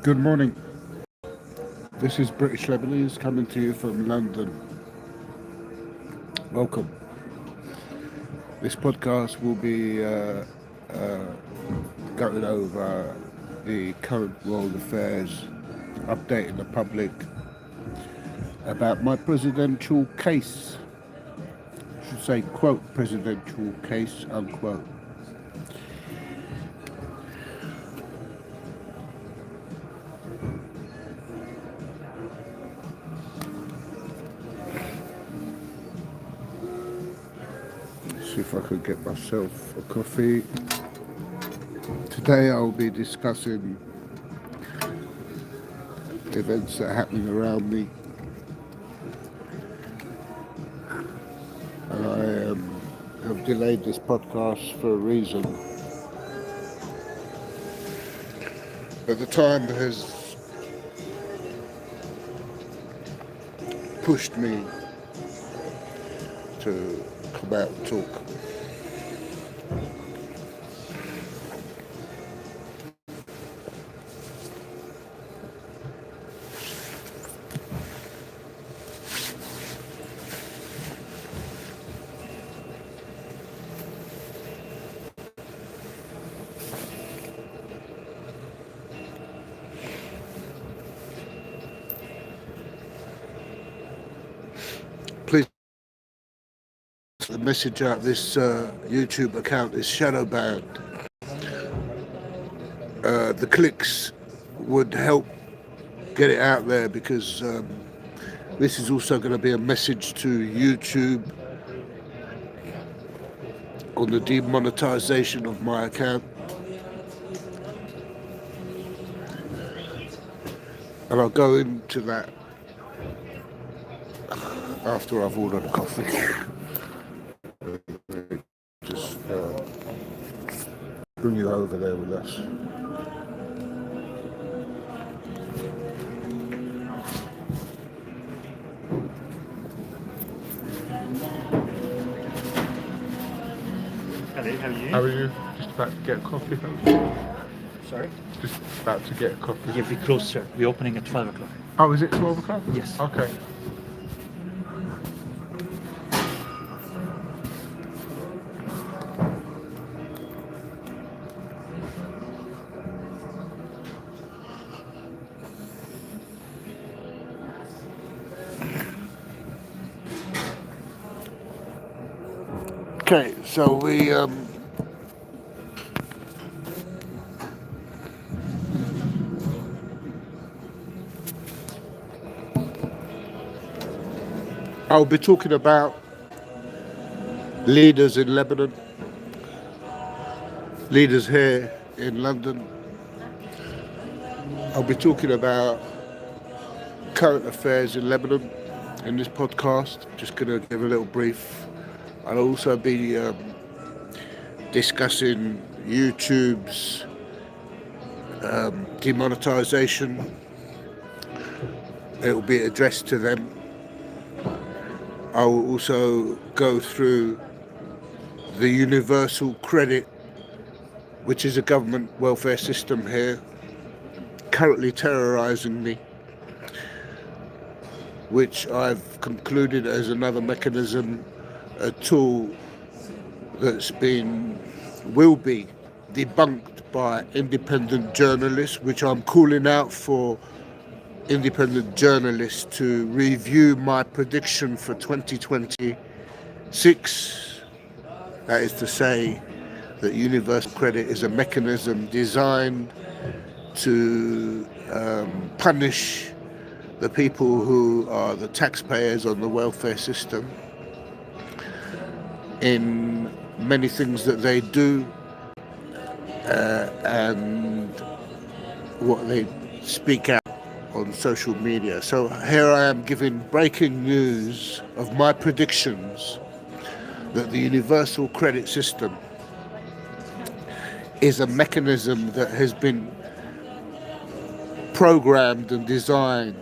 Good morning. This is British Lebanese coming to you from London. Welcome. This podcast will be going over the current world affairs, updating the public about my presidential case. I should say, quote, presidential case, unquote. See if I could get myself a coffee. Today I'll be discussing events that are happening around me. And I have delayed this podcast for a reason. But the time has pushed me to come out and talk. Please, the message out this YouTube account is shadow banned. The clicks would help get it out there because this is also going to be a message to YouTube on the demonetization of my account. And I'll go into that after I've ordered a coffee. Just bring you over there with us. Hello, how are you? How are you? Just about to get a coffee. Sorry? Just about to get a coffee. Yeah, we close, sir. We're opening at 12 o'clock. Oh, is it 12 o'clock? Yes. Okay. Okay, so I'll be talking about leaders in Lebanon, leaders here in London. I'll be talking about current affairs in Lebanon in this podcast. Just going to give a little brief. I'll also be discussing YouTube's demonetization. It will be addressed to them. I will also go through the universal credit, which is a government welfare system here, currently terrorizing me, which I've concluded as another mechanism, a tool that's will be debunked by independent journalists, which I'm calling out for independent journalists to review my prediction for 2026. That is to say that universal credit is a mechanism designed to punish the people who are the taxpayers on the welfare system in many things that they do and what they speak out on social media. So here I am giving breaking news of my predictions that the universal credit system is a mechanism that has been programmed and designed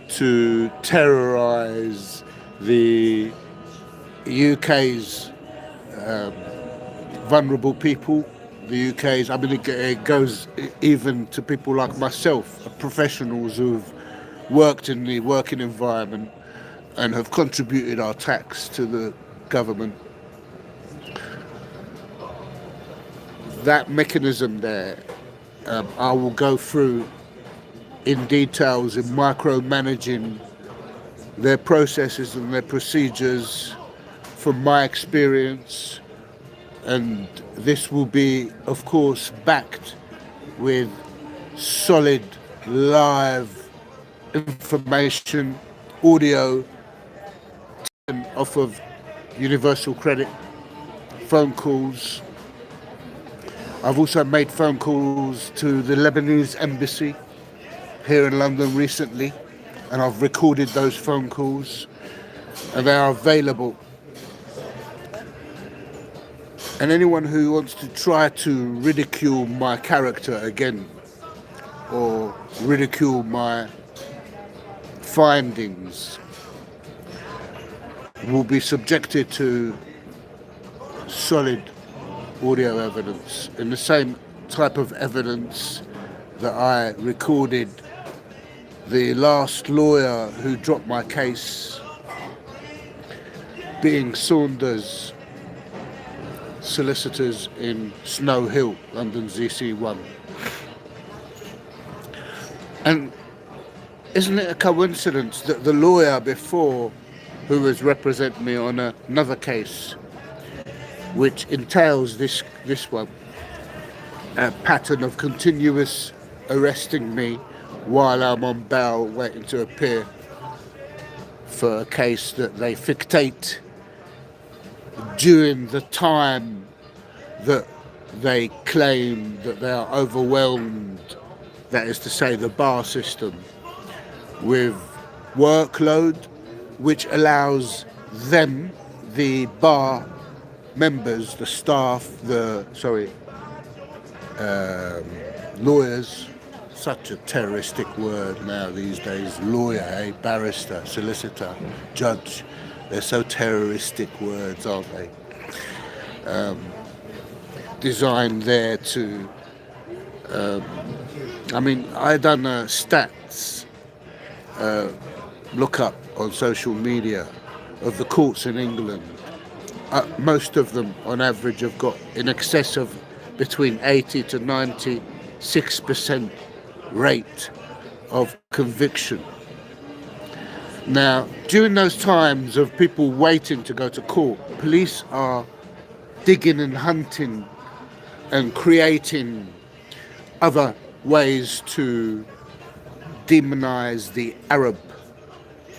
to terrorize the UK's vulnerable people, the UK is, I mean, it goes even to people like myself, professionals who've worked in the working environment and have contributed our tax to the government. That mechanism there, I will go through in details in micromanaging their processes and their procedures from my experience, and this will be, of course, backed with solid live information, audio off of Universal Credit, phone calls. I've also made phone calls to the Lebanese embassy here in London recently, and I've recorded those phone calls, and they are available. And anyone who wants to try to ridicule my character again, or ridicule my findings, will be subjected to solid audio evidence, in the same type of evidence that I recorded the last lawyer who dropped my case, being Saunders Solicitors in Snow Hill, London's EC1. And isn't it a coincidence that the lawyer before, who was representing me on another case, which entails this one, a pattern of continuous arresting me while I'm on bail waiting to appear for a case that they fictate during the time that they claim that they are overwhelmed, that is to say the bar system, with workload, which allows them, the bar members, the staff, lawyers, such a terroristic word now these days, lawyer, barrister, solicitor, judge, they're so terroristic words, aren't they? Designed there to, I done a stats look up on social media of the courts in England. Most of them, on average, have got in excess of between 80 to 96% rate of conviction. Now, during those times of people waiting to go to court, police are digging and hunting and creating other ways to demonize the Arab.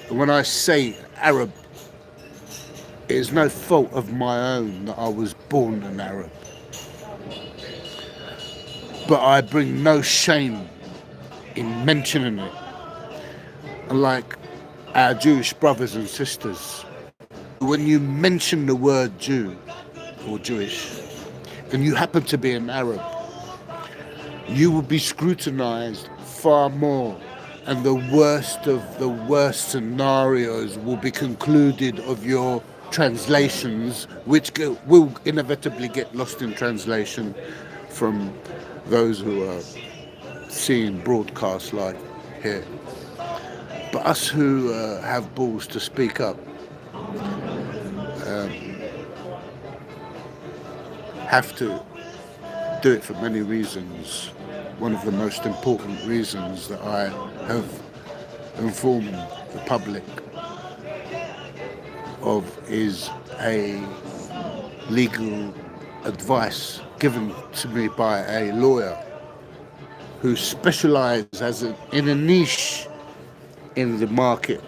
And when I say Arab, it is no fault of my own that I was born an Arab. But I bring no shame in mentioning it. Unlike our Jewish brothers and sisters, when you mention the word Jew or Jewish, and you happen to be an Arab, you will be scrutinized far more, and the worst of the worst scenarios will be concluded of your translations, which will inevitably get lost in translation from those who are seeing broadcasts like here. But us who have balls to speak up have to do it for many reasons. One of the most important reasons that I have informed the public of is a legal advice given to me by a lawyer who specialises in a niche in the market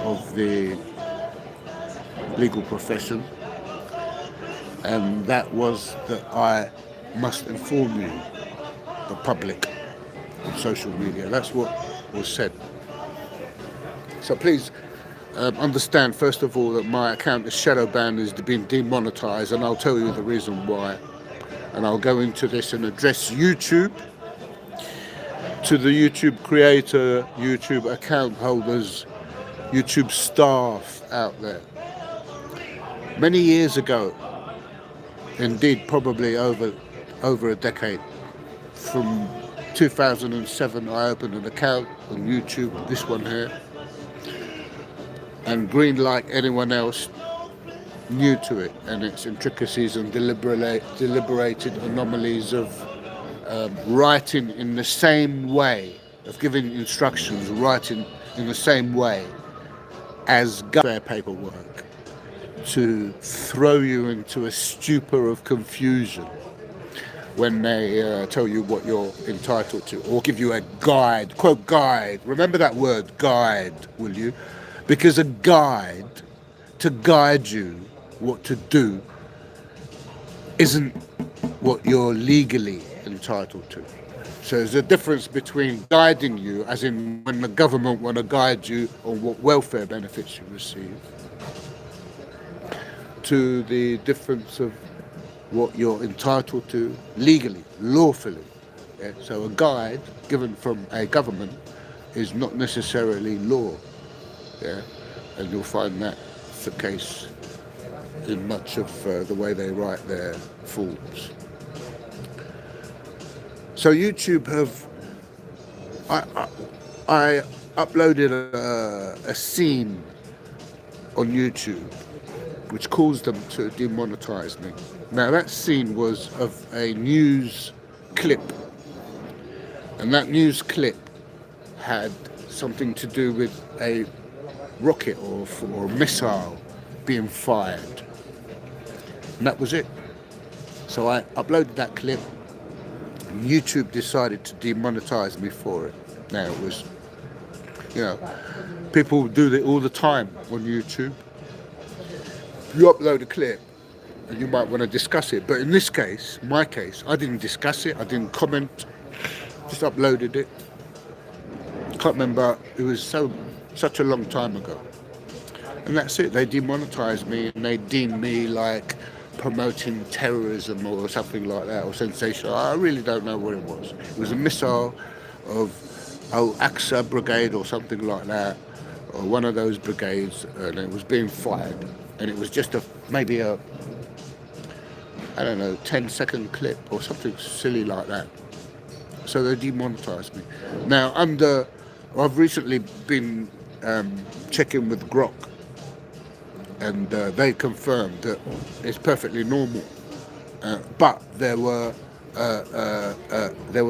of the legal profession, and that was that I must inform you, the public, on social media. That's what was said. So please understand, first of all, that my account is shadow banned, is being demonetized, and I'll tell you the reason why. And I'll go into this and address YouTube, to the YouTube creator, YouTube account holders, YouTube staff out there. Many years ago, indeed probably over over a decade. From 2007, I opened an account on YouTube, this one here, and green like anyone else, new to it and its intricacies and deliberated anomalies of writing in the same way, of giving instructions, writing in the same way as fair paperwork, to throw you into a stupor of confusion when they tell you what you're entitled to, or give you a guide, quote guide. Remember that word, guide, will you? Because a guide to guide you what to do isn't what you're legally entitled to. So there's a difference between guiding you, as in when the government want to guide you on what welfare benefits you receive, to the difference of what you're entitled to legally, lawfully. Yeah? So a guide given from a government is not necessarily law. Yeah? And you'll find that's the case in much of the way they write their forms. So YouTube have, I uploaded a scene on YouTube which caused them to demonetize me. Now that scene was of a news clip, and that news clip had something to do with a rocket or a missile being fired, and that was it. So I uploaded that clip, and YouTube decided to demonetize me for it. Now it was, people do it all the time on YouTube. You upload a clip and you might want to discuss it, but in this case, my case, I didn't discuss it, I didn't comment, just uploaded it. Can't remember, it was such a long time ago. And that's it, they demonetized me and they deemed me like promoting terrorism or something like that, or sensational. I really don't know what it was. It was a missile of Al-Aqsa Brigade or something like that, or one of those brigades, and it was being fired. And it was just maybe a 10-second clip or something silly like that. So they demonetized me. Now, I've recently been checking with Grok, and they confirmed that it's perfectly normal. But there was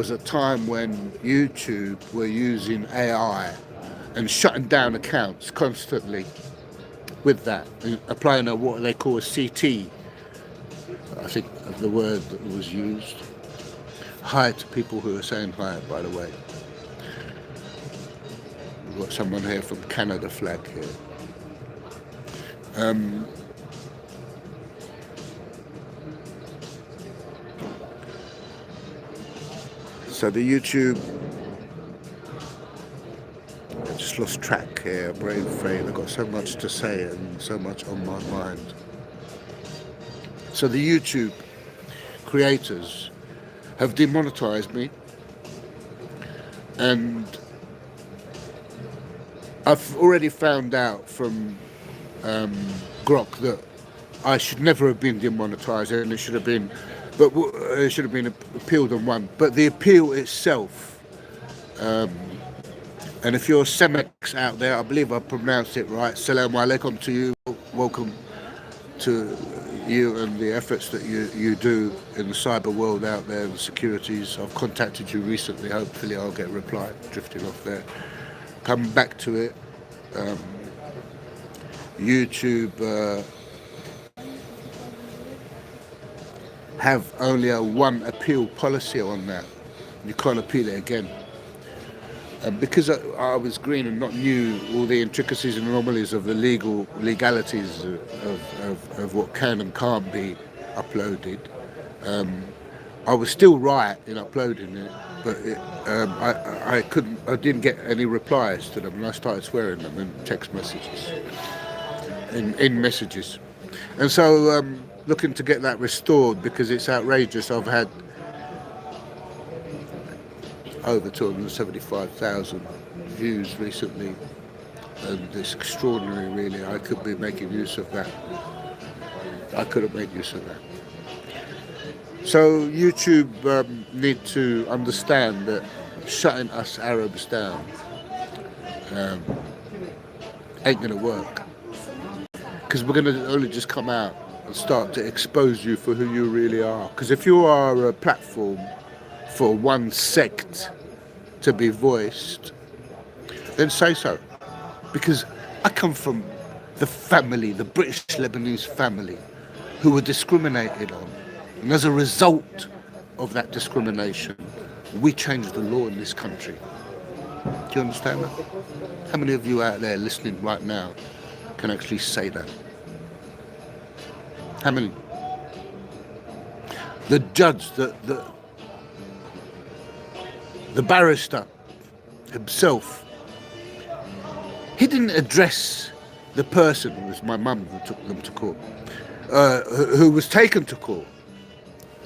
a time when YouTube were using AI and shutting down accounts constantly with that, applying what they call a CT, I think of the word that was used. Hi to people who are saying hi, by the way. We've got someone here from Canada flag here. So the YouTube, I just lost track here, brain frame. I've got so much to say and so much on my mind. So the YouTube creators have demonetized me, and I've already found out from Grok that I should never have been demonetized, and it should have been appealed and won. But the appeal itself, and if you're Semex out there, I believe I pronounced it right. Salam alaikum to you. Welcome to you and the efforts that you do in the cyber world out there, the securities. I've contacted you recently. Hopefully I'll get a reply. Drifting off there. Come back to it. YouTube have only a one appeal policy on that. You can't appeal it again. Because I was green and not knew all the intricacies and anomalies of the legalities of what can and can't be uploaded, I was still right in uploading it, but I didn't get any replies to them, and I started swearing them in text messages, in messages, and so looking to get that restored because it's outrageous. I've had over 275,000 views recently, and it's extraordinary, really. I could be making use of that. I couldn't make use of that. So YouTube need to understand that shutting us Arabs down ain't gonna work, because we're gonna only just come out and start to expose you for who you really are. Because if you are a platform for one sect to be voiced, then say so. Because I come from the family, the British Lebanese family, who were discriminated on. And as a result of that discrimination, we changed the law in this country. Do you understand that? How many of you out there listening right now can actually say that? How many? The judge, the barrister himself, he didn't address the person, who was my mum who took them to court, who was taken to court.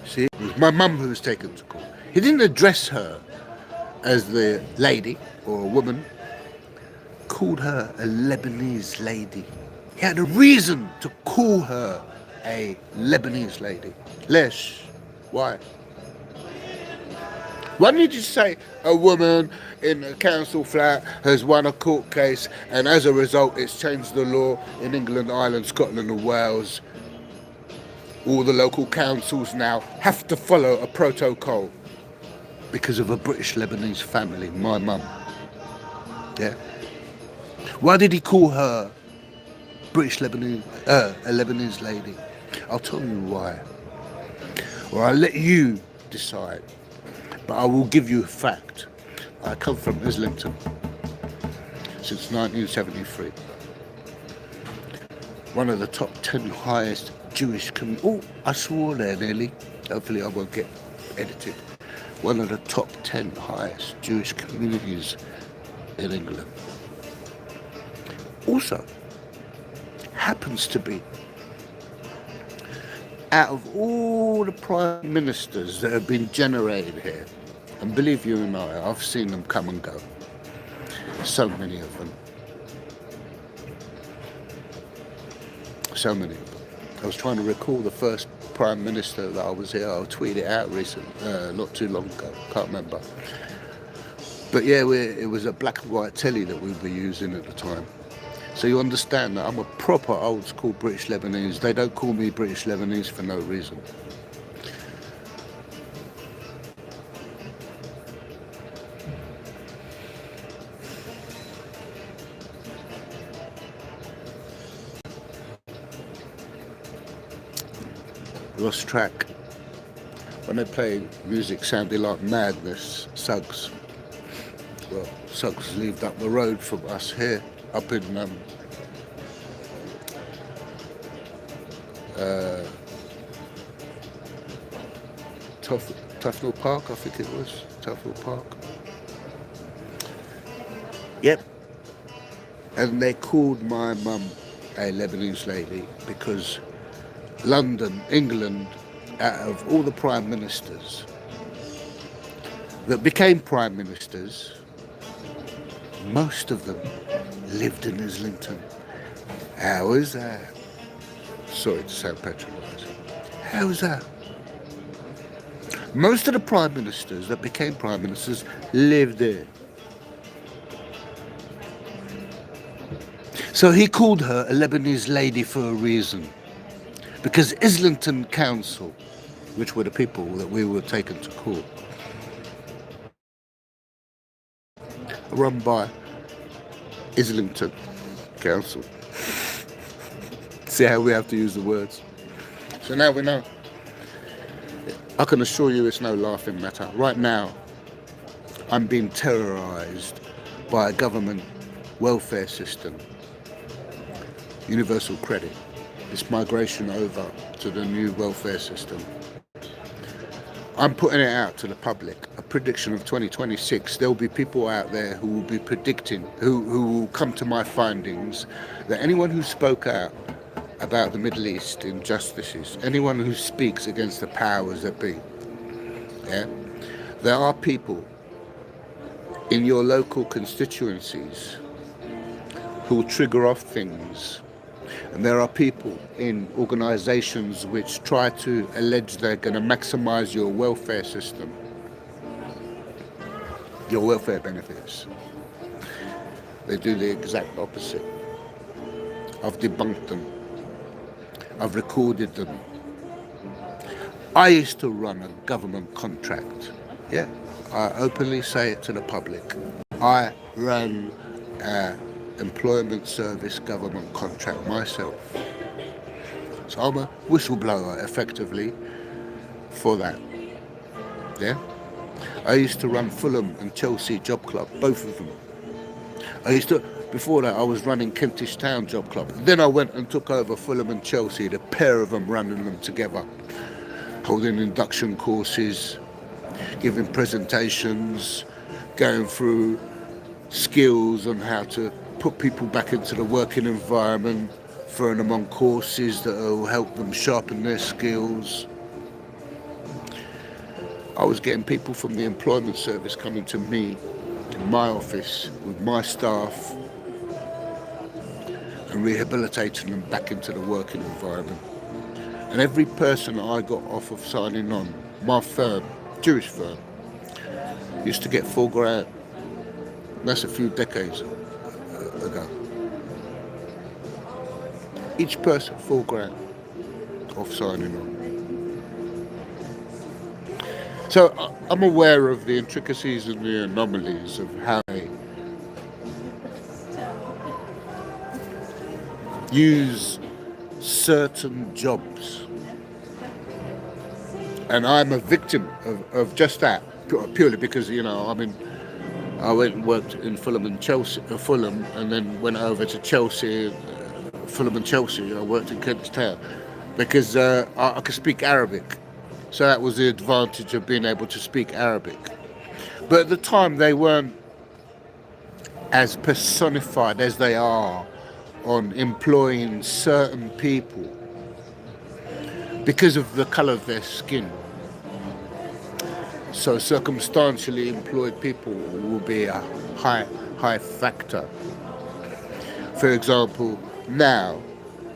See, it was my mum who was taken to court. He didn't address her as the lady or a woman, called her a Lebanese lady. He had a reason to call her a Lebanese lady. Lesh, why? Why didn't you say a woman in a council flat has won a court case and as a result it's changed the law in England, Ireland, Scotland and Wales? All the local councils now have to follow a protocol because of a British Lebanese family, my mum. Yeah. Why did he call her British Lebanese, a Lebanese lady? I'll tell you why. Or I'll let you decide. But I will give you a fact. I come from Islington since 1973. One of the top 10 highest Jewish communities. Oh, I swore there nearly. Hopefully I won't get edited. One of the top 10 highest Jewish communities in England. Also, happens to be, out of all the prime ministers that have been generated here, and believe you and I've seen them come and go, so many of them. So many of them. I was trying to recall the first prime minister that I was here. I'll tweet it out recently, not too long ago, can't remember. But yeah, it was a black and white telly that we were using at the time. So you understand that I'm a proper old school British Lebanese. They don't call me British Lebanese for no reason. Lost track. When they play music sounding like madness, Suggs. Well, Suggs lived up the road from us here, up in Tufnell Park, I think it was. Tufnell Park. Yep. And they called my mum a Lebanese lady because London, England, out of all the prime ministers that became prime ministers, most of them lived in Islington. How is that? Sorry to sound patronising. How is that? Most of the prime ministers that became prime ministers lived there. So he called her a Lebanese lady for a reason. Because Islington Council, which were the people that we were taken to court, run by Islington Council. See how we have to use the words. So now we know. I can assure you it's no laughing matter. Right now, I'm being terrorised by a government welfare system, universal credit. This migration over to the new welfare system. I'm putting it out to the public. A prediction of 2026. There'll be people out there who will be predicting, who will come to my findings, that anyone who spoke out about the Middle East injustices, anyone who speaks against the powers that be, yeah, there are people in your local constituencies who will trigger off things And there are people in organisations which try to allege they're going to maximise your welfare system, your welfare benefits. They do the exact opposite. I've debunked them. I've recorded them. I used to run a government contract. Yeah, I openly say it to the public. I ran an employment service government contract myself. So I'm a whistleblower, effectively, for that. Yeah? I used to run Fulham and Chelsea Job Club, both of them. Before that, I was running Kentish Town Job Club. Then I went and took over Fulham and Chelsea, the pair of them running them together, holding induction courses, giving presentations, going through skills on how to put people back into the working environment, throwing them on courses that will help them sharpen their skills. I was getting people from the employment service coming to me in my office with my staff and rehabilitating them back into the working environment. And every person I got off of signing on, my firm, Jewish firm, used to get $4,000. That's a few decades ago. Each person $4,000 off signing on. So I'm aware of the intricacies and the anomalies of how they use certain jobs. And I'm a victim of just that, purely because, I went and worked in Fulham and then went over to Chelsea, Fulham and Chelsea. I worked in Kentish Town because I could speak Arabic. So that was the advantage of being able to speak Arabic. But at the time, they weren't as personified as they are on employing certain people because of the colour of their skin. So circumstantially employed people will be a high factor. For example, now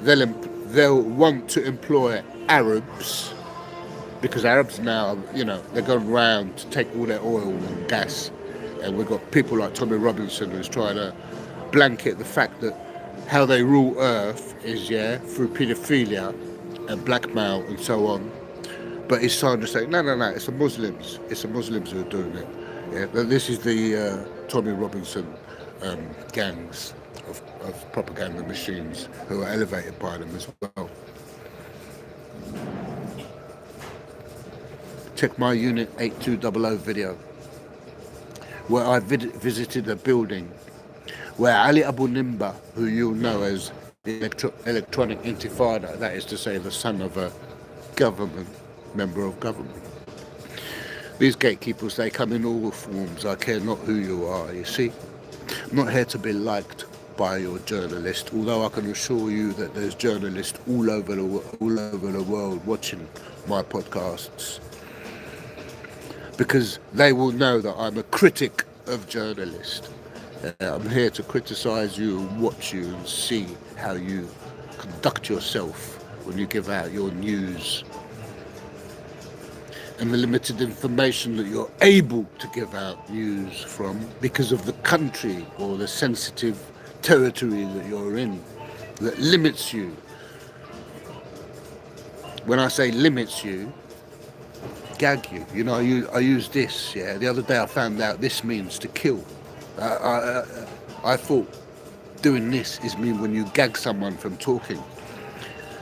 they'll want to employ Arabs because Arabs now, they're going round to take all their oil and gas, and we've got people like Tommy Robinson who's trying to blanket the fact that how they rule Earth is through paedophilia and blackmail and so on. But it's trying to say, no, it's the Muslims. It's the Muslims who are doing it. Yeah, but this is the Tommy Robinson gangs of propaganda machines who are elevated by them as well. Check my Unit 8200 video, where I visited a building where Ali Abu Nimba, who you'll know as the Electronic Intifada, that is to say the son of a member of government. These gatekeepers, they come in all forms. I care not who you are, you see. I'm not here to be liked by your journalist, although I can assure you that there's journalists all over the world watching my podcasts, because they will know that I'm a critic of journalists. I'm here to criticise you and watch you and see how you conduct yourself when you give out your news and the limited information that you're able to give out news from because of the country or the sensitive territory that you're in that limits you. When I say limits you, gag you. I use this, The other day I found out this means to kill. I thought doing this is mean when you gag someone from talking.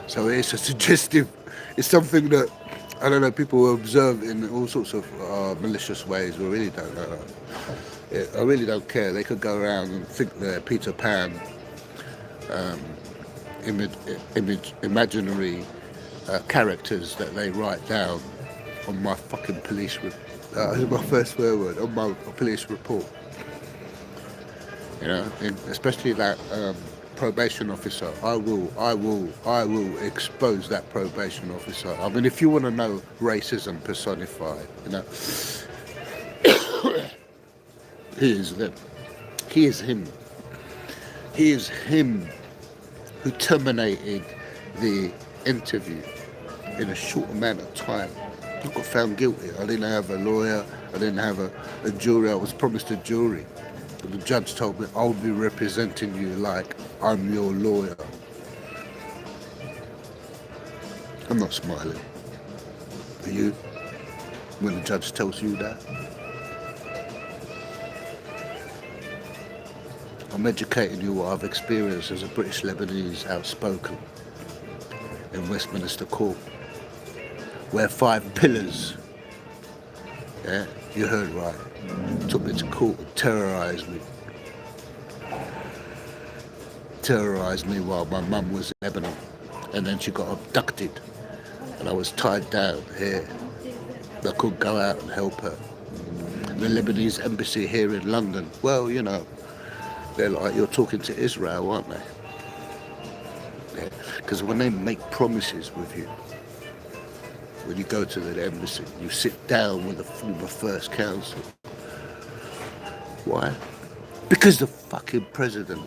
So it's a suggestive, it's something that, I don't know, people will observe in all sorts of malicious ways. We really don't know. I really don't care. They could go around and think they're Peter Pan, imaginary characters that they write down on my fucking police my first swear word, on my police report. Especially that probation officer. I will expose that probation officer. I mean, if you want to know racism personified, he is them. He is him. He is him. who terminated the interview in a short amount of time. I got found guilty. I didn't have a lawyer. I didn't have a jury. I was promised a jury. But the judge told me, I'll be representing you like I'm your lawyer. I'm not smiling. Are you? When the judge tells you that? I'm educating you what I've experienced as a British Lebanese outspoken in Westminster Court, where 5 pillars, yeah, you heard right, took me to court and terrorised me while my mum was in Lebanon, and then she got abducted and I was tied down here. I couldn't go out and help her. The Lebanese embassy here in London, well, you know, they're like, you're talking to Israel, aren't they? Because when they make promises with you, when you go to the embassy, you sit down with the former First Consul. Why? Because the fucking president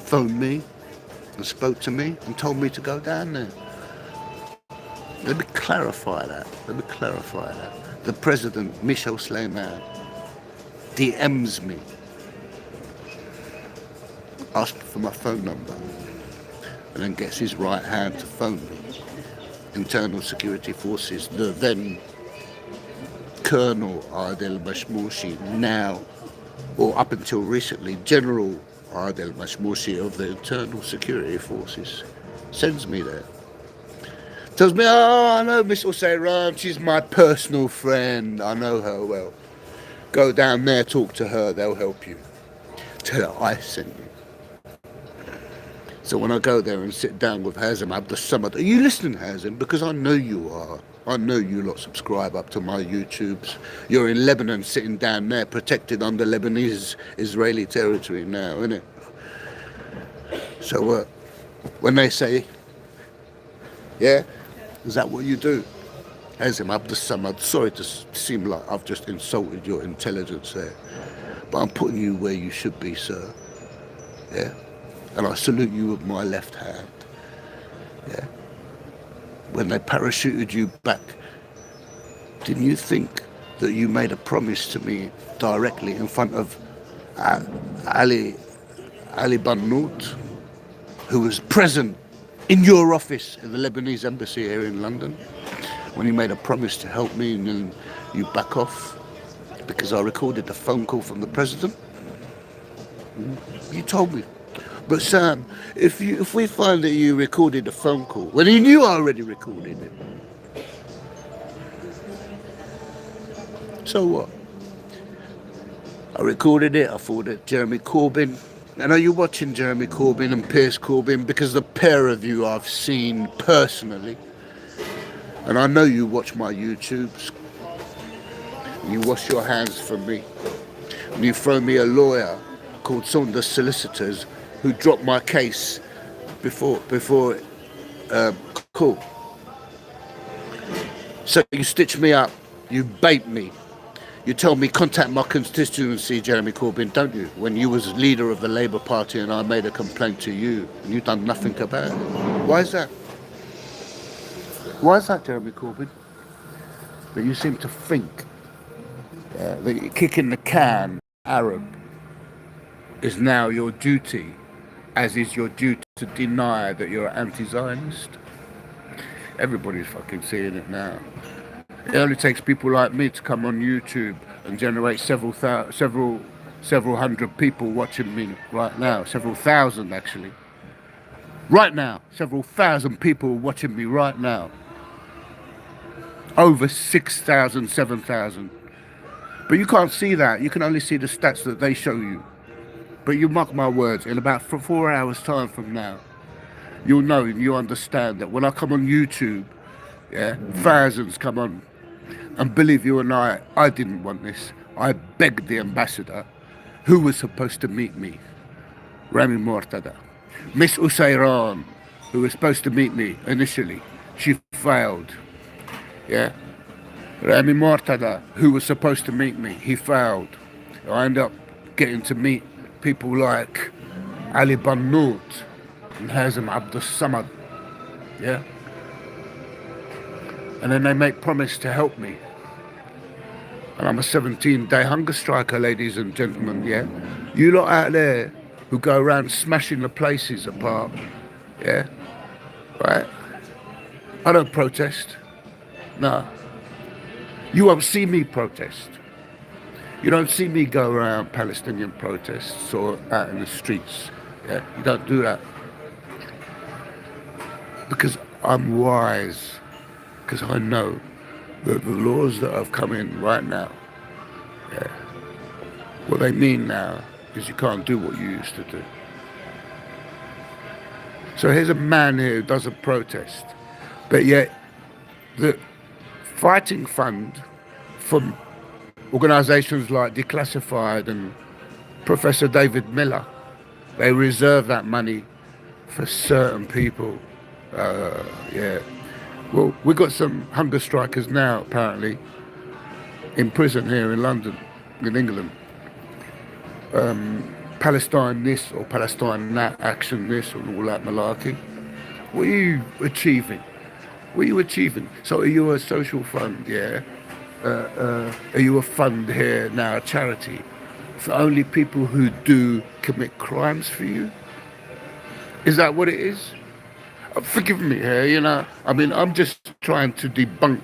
phoned me and spoke to me and told me to go down there. Let me clarify that. The president, Michel Sleiman, DMs me, asked for my phone number, and then gets his right hand to phone me. Internal Security Forces, the then Colonel Adel Mashmoushi, now, or up until recently, General Adel Mashmoushi of the Internal Security Forces, sends me there. Tells me, oh, I know Miss Usayran, she's my personal friend, I know her well. Go down there, talk to her, they'll help you. Tell her I sent you. So when I go there and sit down with Hazem Abdus-Samad, are you listening, Hazem? Because I know you are. I know you lot subscribe up to my YouTubes. You're in Lebanon sitting down there protected under Lebanese Israeli territory now, innit? So when they say, yeah, is that what you do? Hazem Abdus-Samad, sorry to seem like I've just insulted your intelligence there, but I'm putting you where you should be, sir. Yeah? And I salute you with my left hand. Yeah. When they parachuted you back, didn't you think that you made a promise to me directly in front of Ali Bannout, who was present in your office in the Lebanese embassy here in London, when you made a promise to help me and then you back off because I recorded the phone call from the president? You told me. But Sam, if we find that you recorded a phone call, when you knew I already recorded it, so what? I recorded it, I forwarded it to Jeremy Corbyn. And are you watching Jeremy Corbyn and Piers Corbyn? Because the pair of you I've seen personally. And I know you watch my YouTubes. You wash your hands from me. And you throw me a lawyer called Saunders Solicitors who dropped my case before court. So you stitch me up, you bait me. You tell me contact my constituency, Jeremy Corbyn, don't you? When you was leader of the Labour Party and I made a complaint to you and you've done nothing about it. Why is that? Why is that, Jeremy Corbyn? That you seem to think that kicking the can Arab is now your duty, as is your duty to deny that you're an anti-Zionist. Everybody's fucking seeing it now. It only takes people like me to come on YouTube and generate several hundred people watching me right now, several thousand actually. Right now, several thousand people watching me right now. Over 6,000, 7,000. But you can't see that. You can only see the stats that they show you. But you mark my words, in about 4 hours time from now, you'll know and you understand that when I come on YouTube, yeah, thousands come on. And believe you and I didn't want this. I begged the ambassador, who was supposed to meet me, Rami Mortada. Miss Usayran, who was supposed to meet me initially, she failed. Yeah. Rami Mortada, who was supposed to meet me, he failed. I ended up getting to meet people like Ali Bannout, and Hazem Abdus Samad, yeah? And then they make promise to help me. And I'm a 17-day hunger striker, ladies and gentlemen, yeah? You lot out there who go around smashing the places apart, yeah? Right? I don't protest. No. You won't see me protest. You don't see me go around Palestinian protests or out in the streets. Yeah? You don't do that. Because I'm wise. Because I know that the laws that have come in right now, yeah, what they mean now is you can't do what you used to do. So here's a man here who doesn't protest, but yet the fighting fund from organisations like Declassified and Professor David Miller, they reserve that money for certain people. Yeah. Well, we've got some hunger strikers now, apparently, in prison here in London, in England. Palestine this or Palestine that, action this and all that malarkey. What are you achieving? What are you achieving? So are you a social fund, yeah? Are you a fund here now, a charity, for only people who do commit crimes for you? Is that what it is? Forgive me here, you know. I mean, I'm just trying to debunk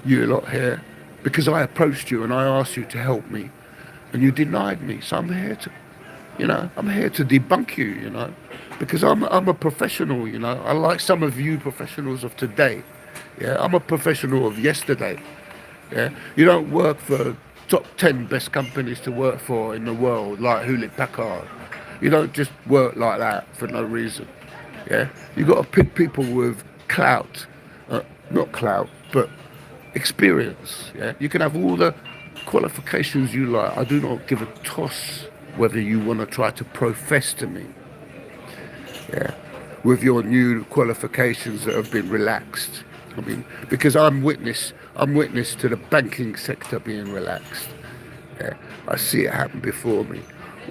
you lot here because I approached you and I asked you to help me and you denied me. So I'm here to, you know, I'm here to debunk you, you know, because I'm a professional, you know. I like some of you professionals of today. Yeah, I'm a professional of yesterday. Yeah, you don't work for top 10 best companies to work for in the world like Hewlett Packard. You don't just work like that for no reason. Yeah, you got to pick people with clout, not clout, but experience. Yeah, you can have all the qualifications you like. I do not give a toss whether you want to try to profess to me. Yeah, with your new qualifications that have been relaxed. I mean, because I'm witness to the banking sector being relaxed. Yeah, I see it happen before me.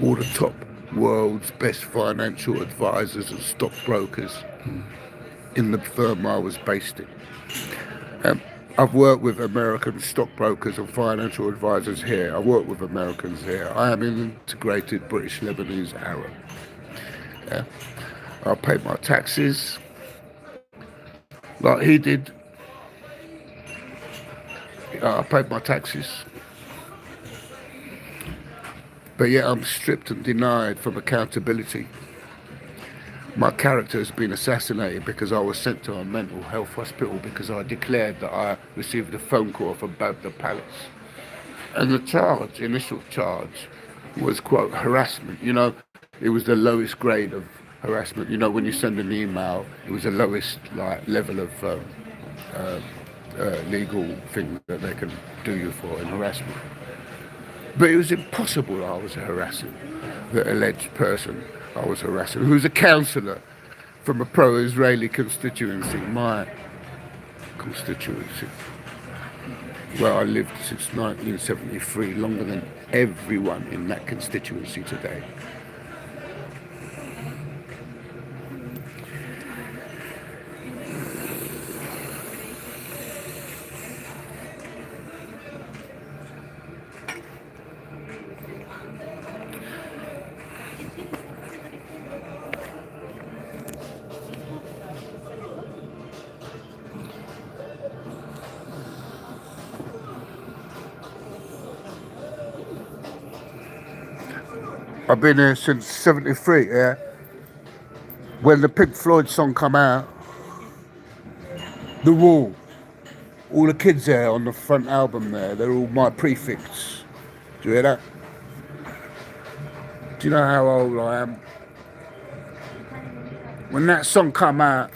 All the top world's best financial advisors and stockbrokers in the firm I was based in. I've worked with American stockbrokers and financial advisors here. I work with Americans here. I am an integrated British Lebanese Arab. Yeah. I pay my taxes like he did. I paid my taxes. But yet I'm stripped and denied from accountability. My character has been assassinated because I was sent to a mental health hospital because I declared that I received a phone call from Baghdad Palace. And the initial charge, was, quote, harassment. You know, it was the lowest grade of harassment. You know, when you send an email, it was the lowest level of legal thing that they can do you for in harassment. But it was impossible I was harassing the alleged person I was harassing, who was a councillor from a pro-Israeli constituency, my constituency, where I lived since 1973, longer than everyone in that constituency today. I've been here since 73, yeah? When the Pink Floyd song come out, The Wall, all the kids there on the front album there, they're all my prefects. Do you hear that? Do you know how old I am? When that song come out,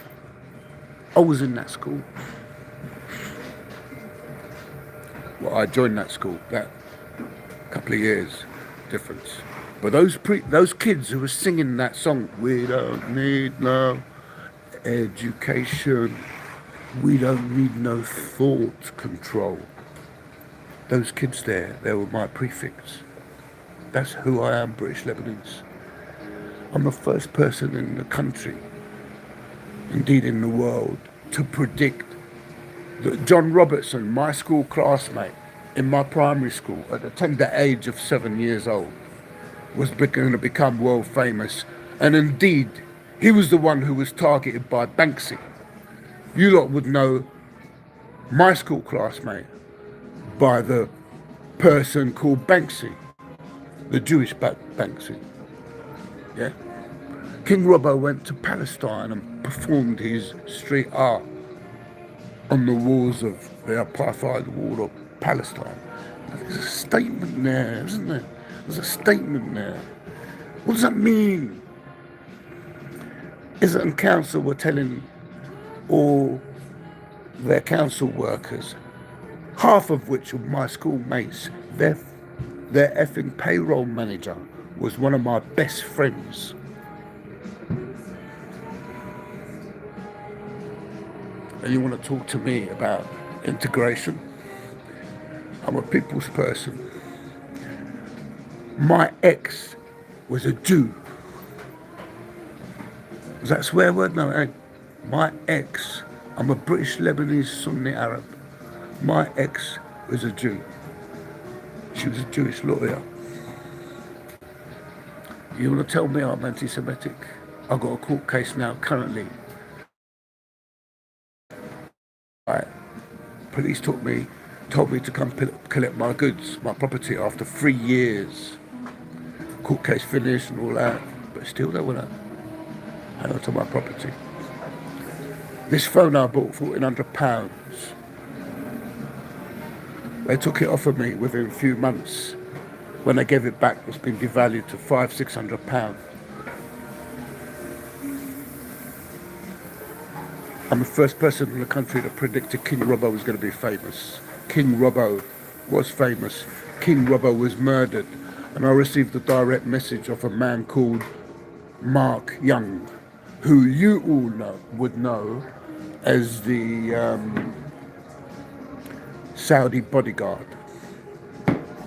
I was in that school. Well, I joined that school, that couple of years difference. But those kids who were singing that song, we don't need no education, we don't need no thought control. Those kids there, they were my prefects. That's who I am, British Lebanese. I'm the first person in the country, indeed in the world, to predict that John Robertson, my school classmate in my primary school at the tender age of 7 years old, was going to become world famous. And indeed, he was the one who was targeted by Banksy. You lot would know my school classmate by the person called Banksy, the Jewish Banksy. Yeah? King Robbo went to Palestine and performed his street art on the walls of the apartheid wall of Palestine. There's a statement there, isn't there? There's a statement there. What does that mean? Islington Council were telling all their council workers, half of which were my schoolmates, their effing payroll manager was one of my best friends. And you want to talk to me about integration? I'm a people's person. My ex was a Jew. Is that a swear word? No, hey. My ex, I'm a British Lebanese Sunni Arab. My ex was a Jew. She was a Jewish lawyer. You want to tell me I'm anti-Semitic? I've got a court case now currently. Right. Police told me to come collect my goods, my property after 3 years. Court case finished and all that, but still they want to hang on to my property. This phone I bought £1,400. They took it off of me within a few months. When they gave it back, it's been devalued to £500-600. I'm the first person in the country that predicted King Robbo was going to be famous. King Robbo was famous. King Robbo was murdered. And I received a direct message of a man called Mark Young, who you all would know as the Saudi bodyguard.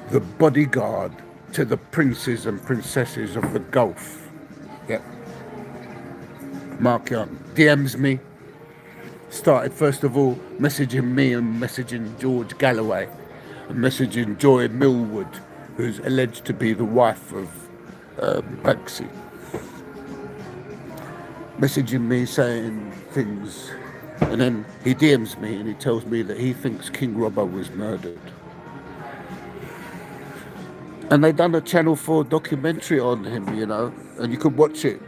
The bodyguard to the princes and princesses of the Gulf. Yep. Mark Young DMs me. Started first of all messaging me and messaging George Galloway and messaging Joy Millwood, who's alleged to be the wife of Banksy. Messaging me saying things, and then he DMs me and he tells me that he thinks King Robbo was murdered. And they done a Channel 4 documentary on him, you know, and you could watch it.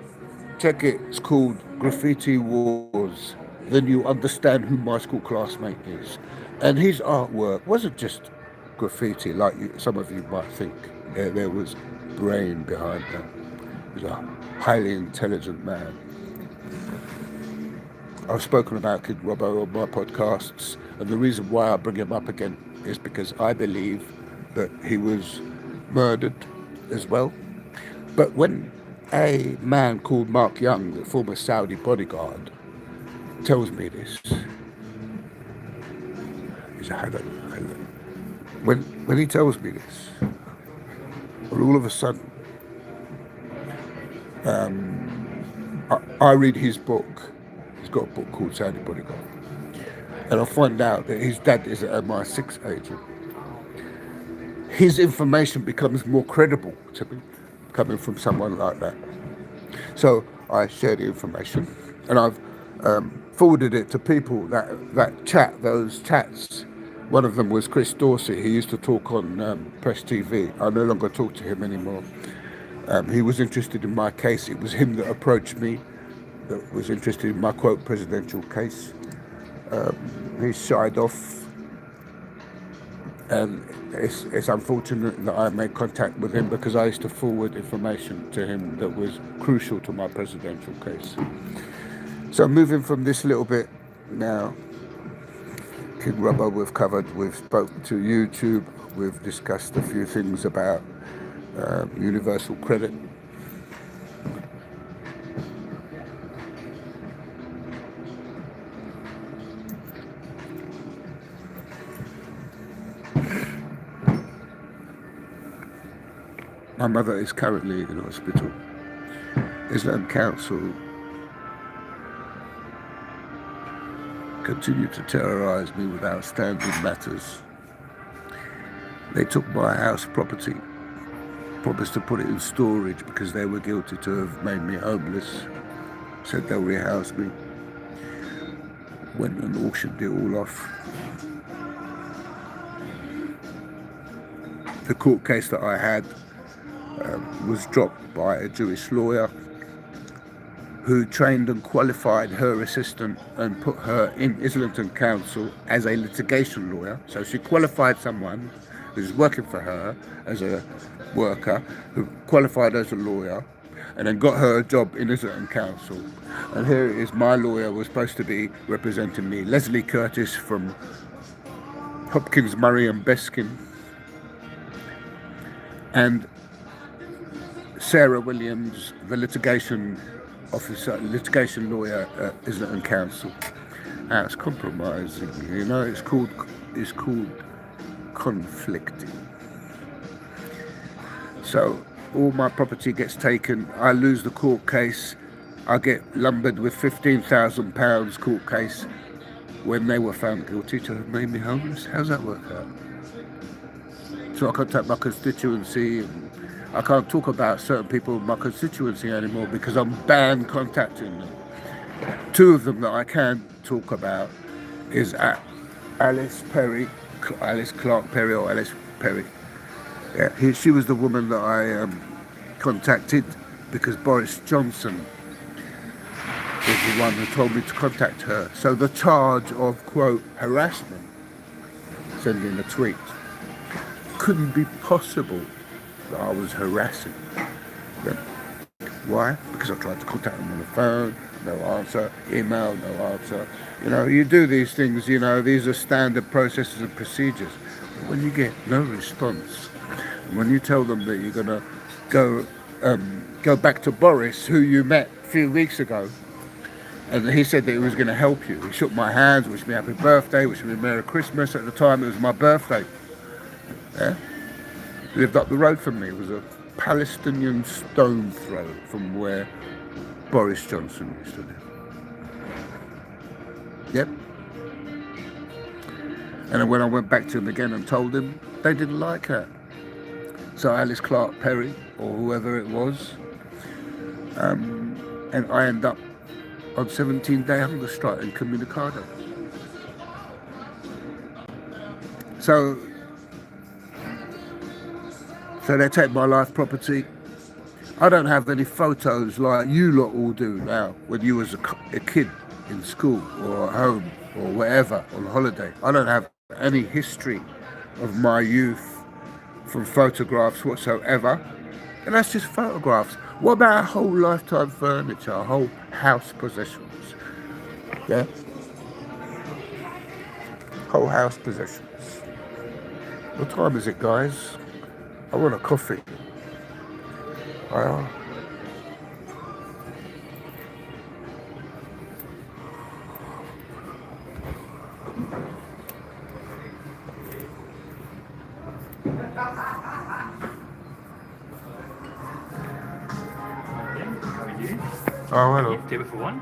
Check it. It's called Graffiti Wars. Then you understand who my school classmate is. And his artwork wasn't just graffiti like some of you might think. There was brain behind that. He was a highly intelligent man. I've spoken about King Robbo on my podcasts, and the reason why I bring him up again is because I believe that he was murdered as well. But when a man called Mark Young, the former Saudi bodyguard, tells me this, he said, hang on. When he tells me this, well, all of a sudden, I read his book. He's got a book called Saudi Bodyguard. And I find out that his dad is an MI6 agent. His information becomes more credible to me, coming from someone like that. So I share the information, and I've forwarded it to people that chat, those chats. One of them was Chris Dorsey. He used to talk on Press TV. I no longer talk to him anymore. He was interested in my case. It was him that approached me, that was interested in my, quote, presidential case. He shied off. And it's unfortunate that I made contact with him, because I used to forward information to him that was crucial to my presidential case. So moving from this little bit now, King Robbo we've covered, we've spoken to YouTube, we've discussed a few things about universal credit. My mother is currently in hospital. Islington Council continued to terrorise me with outstanding matters. They took my house property, promised to put it in storage because they were guilty to have made me homeless, said they'll rehouse me, went and auctioned it all off. The court case that I had was dropped by a Jewish lawyer who trained and qualified her assistant and put her in Islington Council as a litigation lawyer. So she qualified someone who's working for her as a worker, who qualified as a lawyer, and then got her a job in Islington Council. And here it is, my lawyer was supposed to be representing me, Leslie Curtis from Hopkins, Murray and Beskin, and Sarah Williams, the litigation officer, litigation lawyer at Islington Council. It's compromising, you know. It's called conflicting. So all my property gets taken. I lose the court case. I get lumbered with £15,000 court case when they were found guilty to have made me homeless. How's that work out? So I contact my constituency, and I can't talk about certain people in my constituency anymore because I'm banned contacting them. Two of them that I can talk about is Alice Clark Perry or Alice Perry. Yeah, she was the woman that I contacted because Boris Johnson was the one who told me to contact her. So the charge of, quote, harassment, sending a tweet, couldn't be possible that I was harassing them. Why? Because I tried to contact them on the phone, no answer, email, no answer. You know, you do these things, you know, these are standard processes and procedures. But when you get no response, when you tell them that you're going to go back to Boris, who you met a few weeks ago, and he said that he was going to help you. He shook my hands, wished me happy birthday, wished me Merry Christmas. At the time, it was my birthday. Yeah? He lived up the road from me. It was a Palestinian stone throw from where Boris Johnson used to live. Yep. And then when I went back to him again and told him, they didn't like her. So Alice Clark Perry, or whoever it was, and I end up on 17-day hunger strike in Communicado. So they take my life property. I don't have any photos like you lot all do now when you was a kid in school or at home or wherever on holiday. I don't have any history of my youth from photographs whatsoever. And that's just photographs. What about our whole lifetime furniture, our whole house possessions? Yeah? Whole house possessions. What time is it, guys? I want a coffee. I are. Oh, hello. Table for one.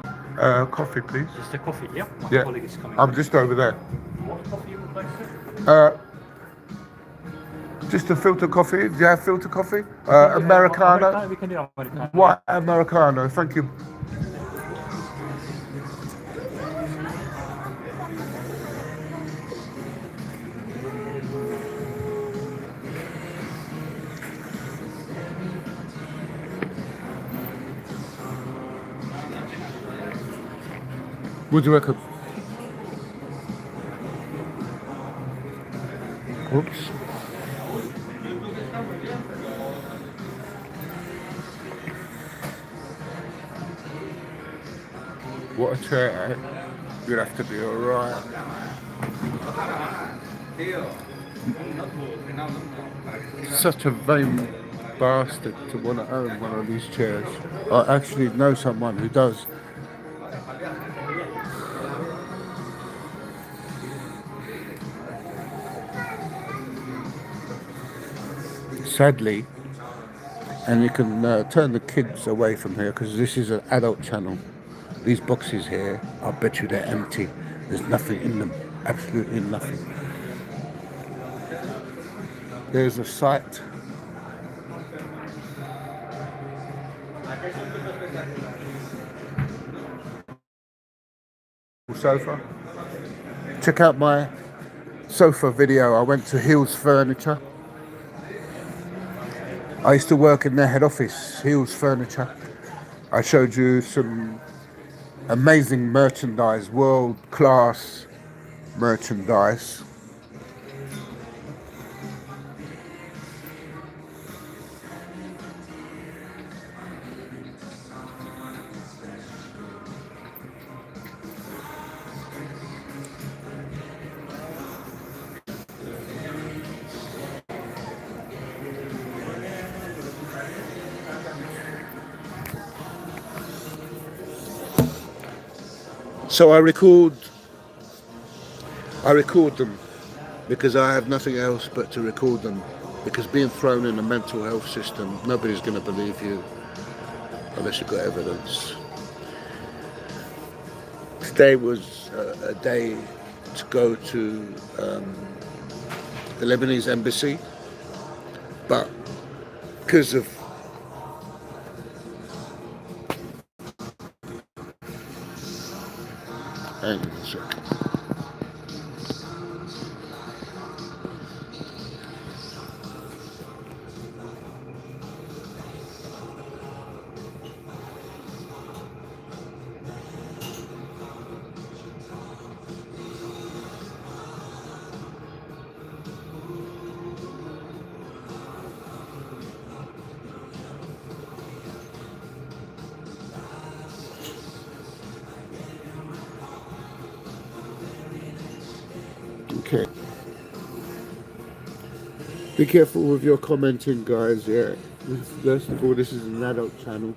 Coffee, please. Just a coffee, yeah? My Yeah. colleague is coming. I'm just over there. What coffee you would like, sir? Just a filter coffee. Do you have filter coffee? Americano. We can do Americano. White Americano, thank you. What do you reckon? Oops. What a chair, eh? You'd have to be alright. Such a vain bastard to want to own one of these chairs. I actually know someone who does. Sadly, And you can turn the kids away from here because this is an adult channel. These boxes here, I bet you they're empty. There's nothing in them, absolutely nothing. There's a site. Sofa. Check out my sofa video. I went to Hills Furniture. I used to work in their head office, Hills Furniture. I showed you some amazing merchandise, world-class merchandise. So I record them because I have nothing else but to record them, because being thrown in a mental health system, nobody's going to believe you unless you've got evidence. Today was a day to go to the Lebanese embassy, but because of hang on a second. Okay. Be careful with your commenting, guys. Yeah. First of all, this is an adult channel.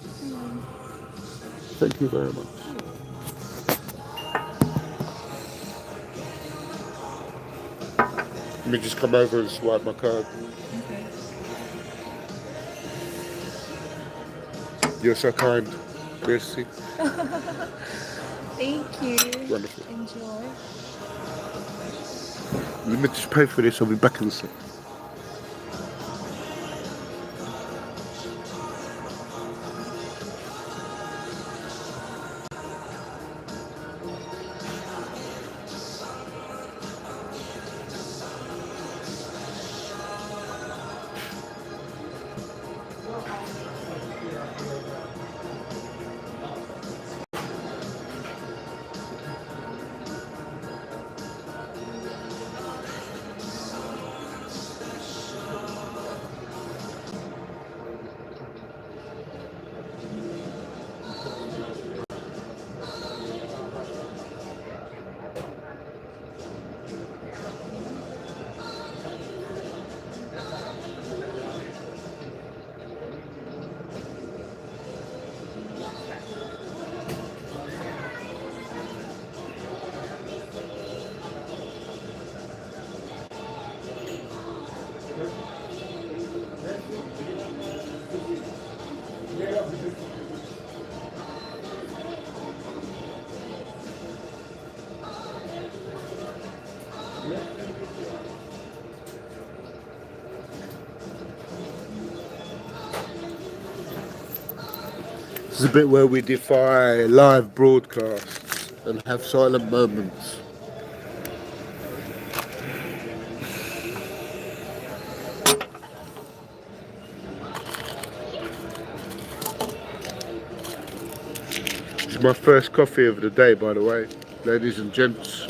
Thank you very much. Let me just come over and swipe my card. Okay. You're so kind. Merci. Thank you. Wonderful. Enjoy. Let me just pay for this. I'll be back in a sec. This is a bit where we defy live broadcasts and have silent moments. This is my first coffee of the day, by the way, ladies and gents.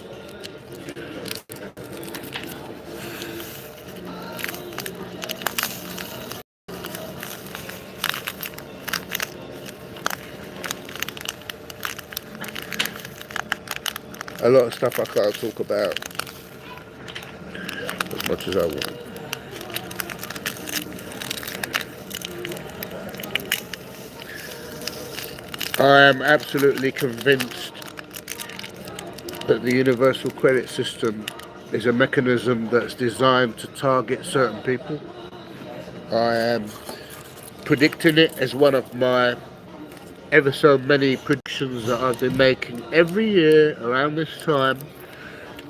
A lot of stuff I can't talk about as much as I want. I am absolutely convinced that the universal credit system is a mechanism that's designed to target certain people. I am predicting it as one of my ever so many predictions that I've been making every year around this time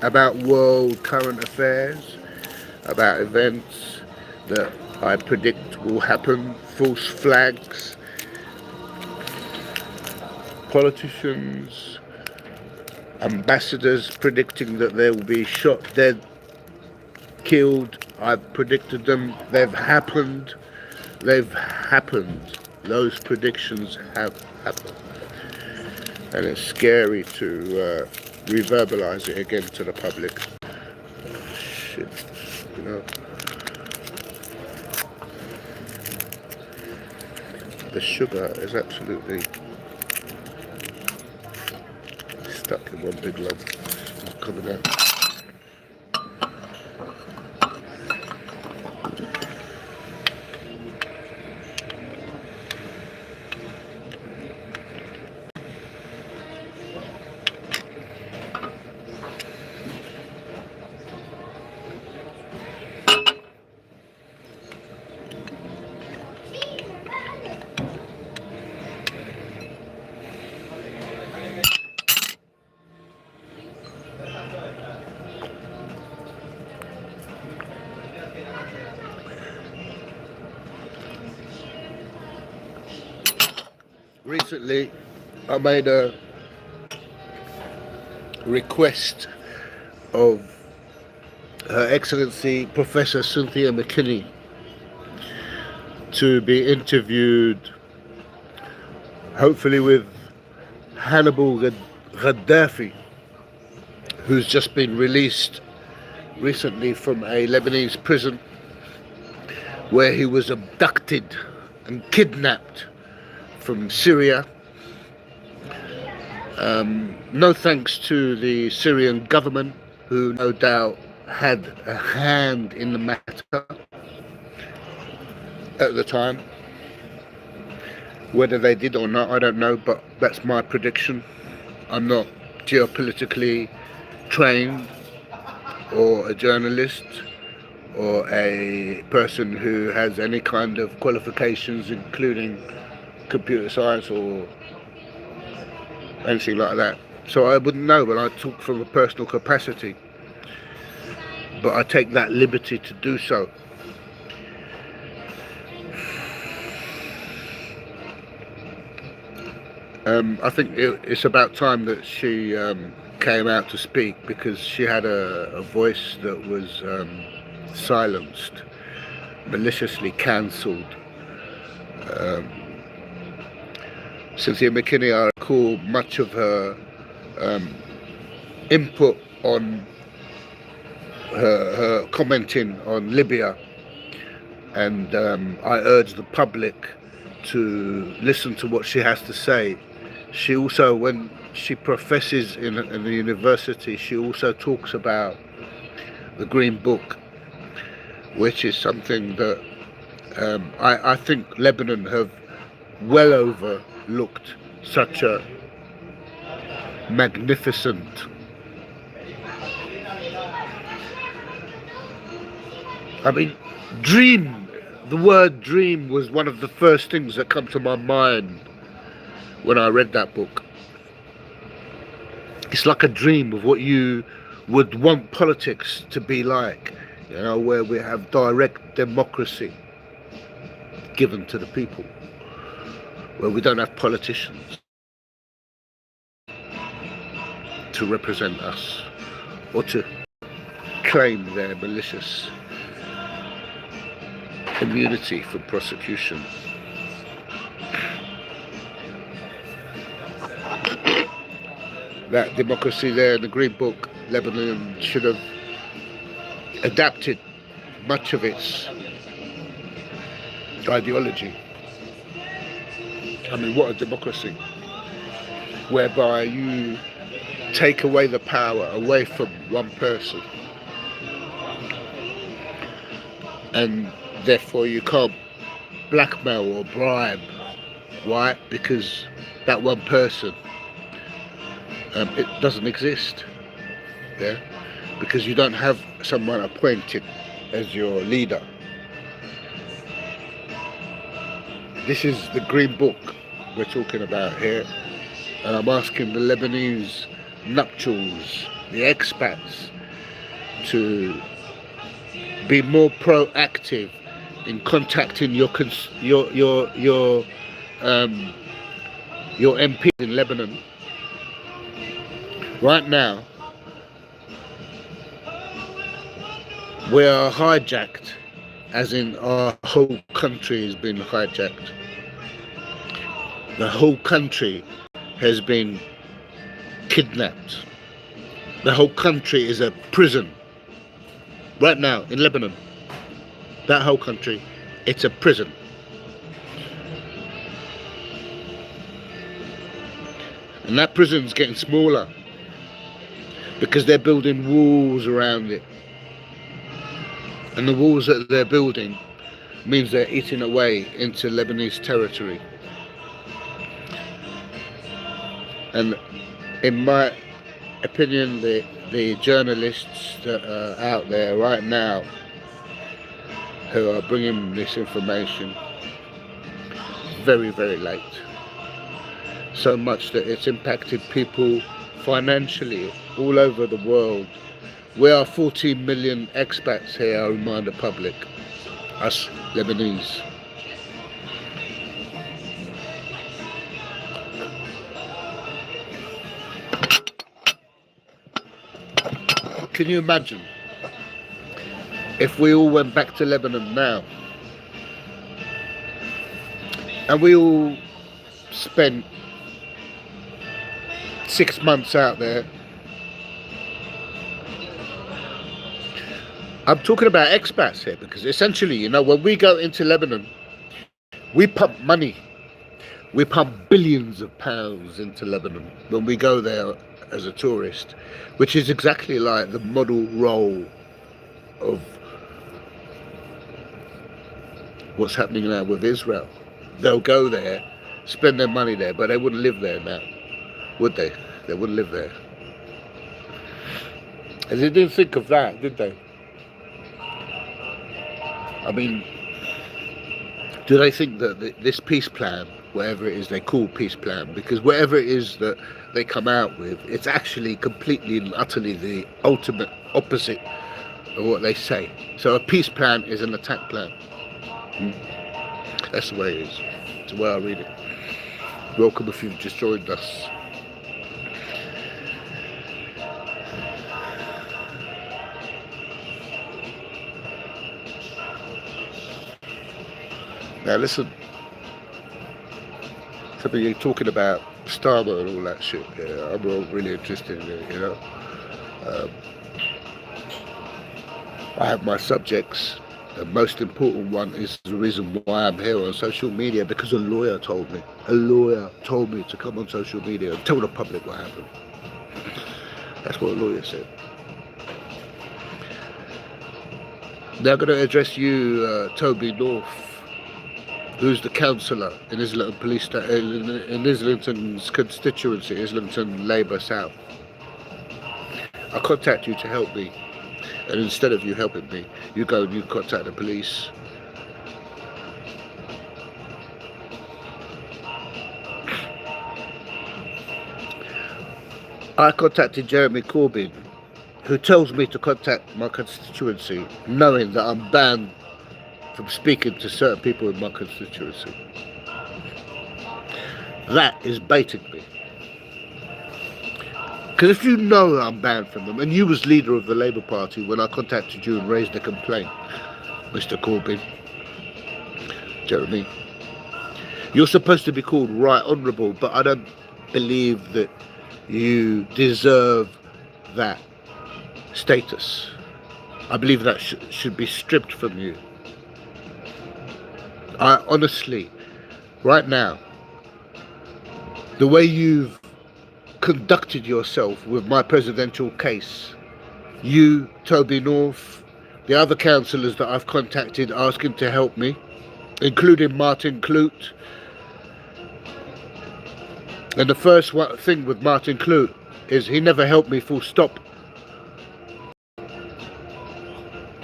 about world current affairs, about events that I predict will happen, false flags, politicians, ambassadors predicting that they will be shot dead, killed. I've predicted them. They've happened. Those predictions have happened. And it's scary to reverbalise it again to the public. Shit, you know. The sugar is absolutely stuck in one big lump. It's coming out. Recently, I made a request of Her Excellency Professor Cynthia McKinney to be interviewed, hopefully with Hannibal Gaddafi, who's just been released recently from a Lebanese prison where he was abducted and kidnapped from Syria. No thanks to the Syrian government, who no doubt had a hand in the matter at the time. Whether they did or not, I don't know, but that's my prediction. I'm not geopolitically trained or a journalist or a person who has any kind of qualifications, including computer science or anything like that. So I wouldn't know, but I talk from a personal capacity. But I take that liberty to do so. I think it's about time that she came out to speak, because she had a voice that was silenced, maliciously cancelled. Cynthia McKinney, I recall much of her input on her commenting on Libya, and I urge the public to listen to what she has to say. She also, when she professes in the university, she also talks about the Green Book, which is something that I think Lebanon have well overlooked. Such a magnificent dream. The word dream was one of the first things that come to my mind when I read that book. It's like a dream of what you would want politics to be like, you know, where we have direct democracy given to the people, where we don't have politicians to represent us or to claim their malicious immunity from prosecution. That democracy there in the Green Book, Lebanon should have adapted much of its ideology. I mean, what a democracy, whereby you take away the power away from one person, and therefore you can't blackmail or bribe. Why? Because that one person, it doesn't exist. Yeah, because you don't have someone appointed as your leader. This is the Green Book we're talking about here. And I'm asking the Lebanese nuptials, the expats, to be more proactive in contacting your MP in Lebanon. Right now, we are hijacked, as in our whole country has been hijacked. The whole country has been kidnapped. The whole country is a prison. Right now, in Lebanon, that whole country, it's a prison. And that prison's getting smaller because they're building walls around it. And the walls that they're building means they're eating away into Lebanese territory. And in my opinion, the journalists that are out there right now who are bringing this information, very, very late. So much that it's impacted people financially all over the world. We are 14 million expats here, I remind the public, us Lebanese. Can you imagine if we all went back to Lebanon now and we all spent 6 months out there? I'm talking about expats here because essentially, you know, when we go into Lebanon, we pump money. We pump billions of pounds into Lebanon when we go there as a tourist, which is exactly like the model role of what's happening now with Israel. They'll go there, spend their money there, but they wouldn't live there now, would they? They wouldn't live there. And they didn't think of that, did they? I mean, do they think that this peace plan, whatever it is they call peace plan, because whatever it is that they come out with, it's actually completely and utterly the ultimate opposite of what they say. So a peace plan is an attack plan. That's the way it is. It's the way I read it. Welcome if you've just joined us. Now listen, something you're talking about Starmer and all that shit. Yeah, I'm not really interested in it, you know. I have my subjects. The most important one is the reason why I'm here on social media, because a lawyer told me. A lawyer told me to come on social media and tell the public what happened. That's what a lawyer said. Now I'm going to address you, Toby North, who's the councillor in Islington in Islington's constituency, Islington Labour South. I contact you to help me, and instead of you helping me, you go and you contact the police. I contacted Jeremy Corbyn, who tells me to contact my constituency, knowing that I'm banned from speaking to certain people in my constituency. That is baiting me. Because if you know I'm banned from them, and you was leader of the Labour Party when I contacted you and raised a complaint, Mr. Corbyn, Jeremy, you're supposed to be called Right Honourable, but I don't believe that you deserve that status. I believe that should be stripped from you. I honestly, right now, the way you've conducted yourself with my presidential case, you, Toby North, the other councillors that I've contacted asking to help me, including Martin Kloot. And the first thing with Martin Kloot is he never helped me full stop.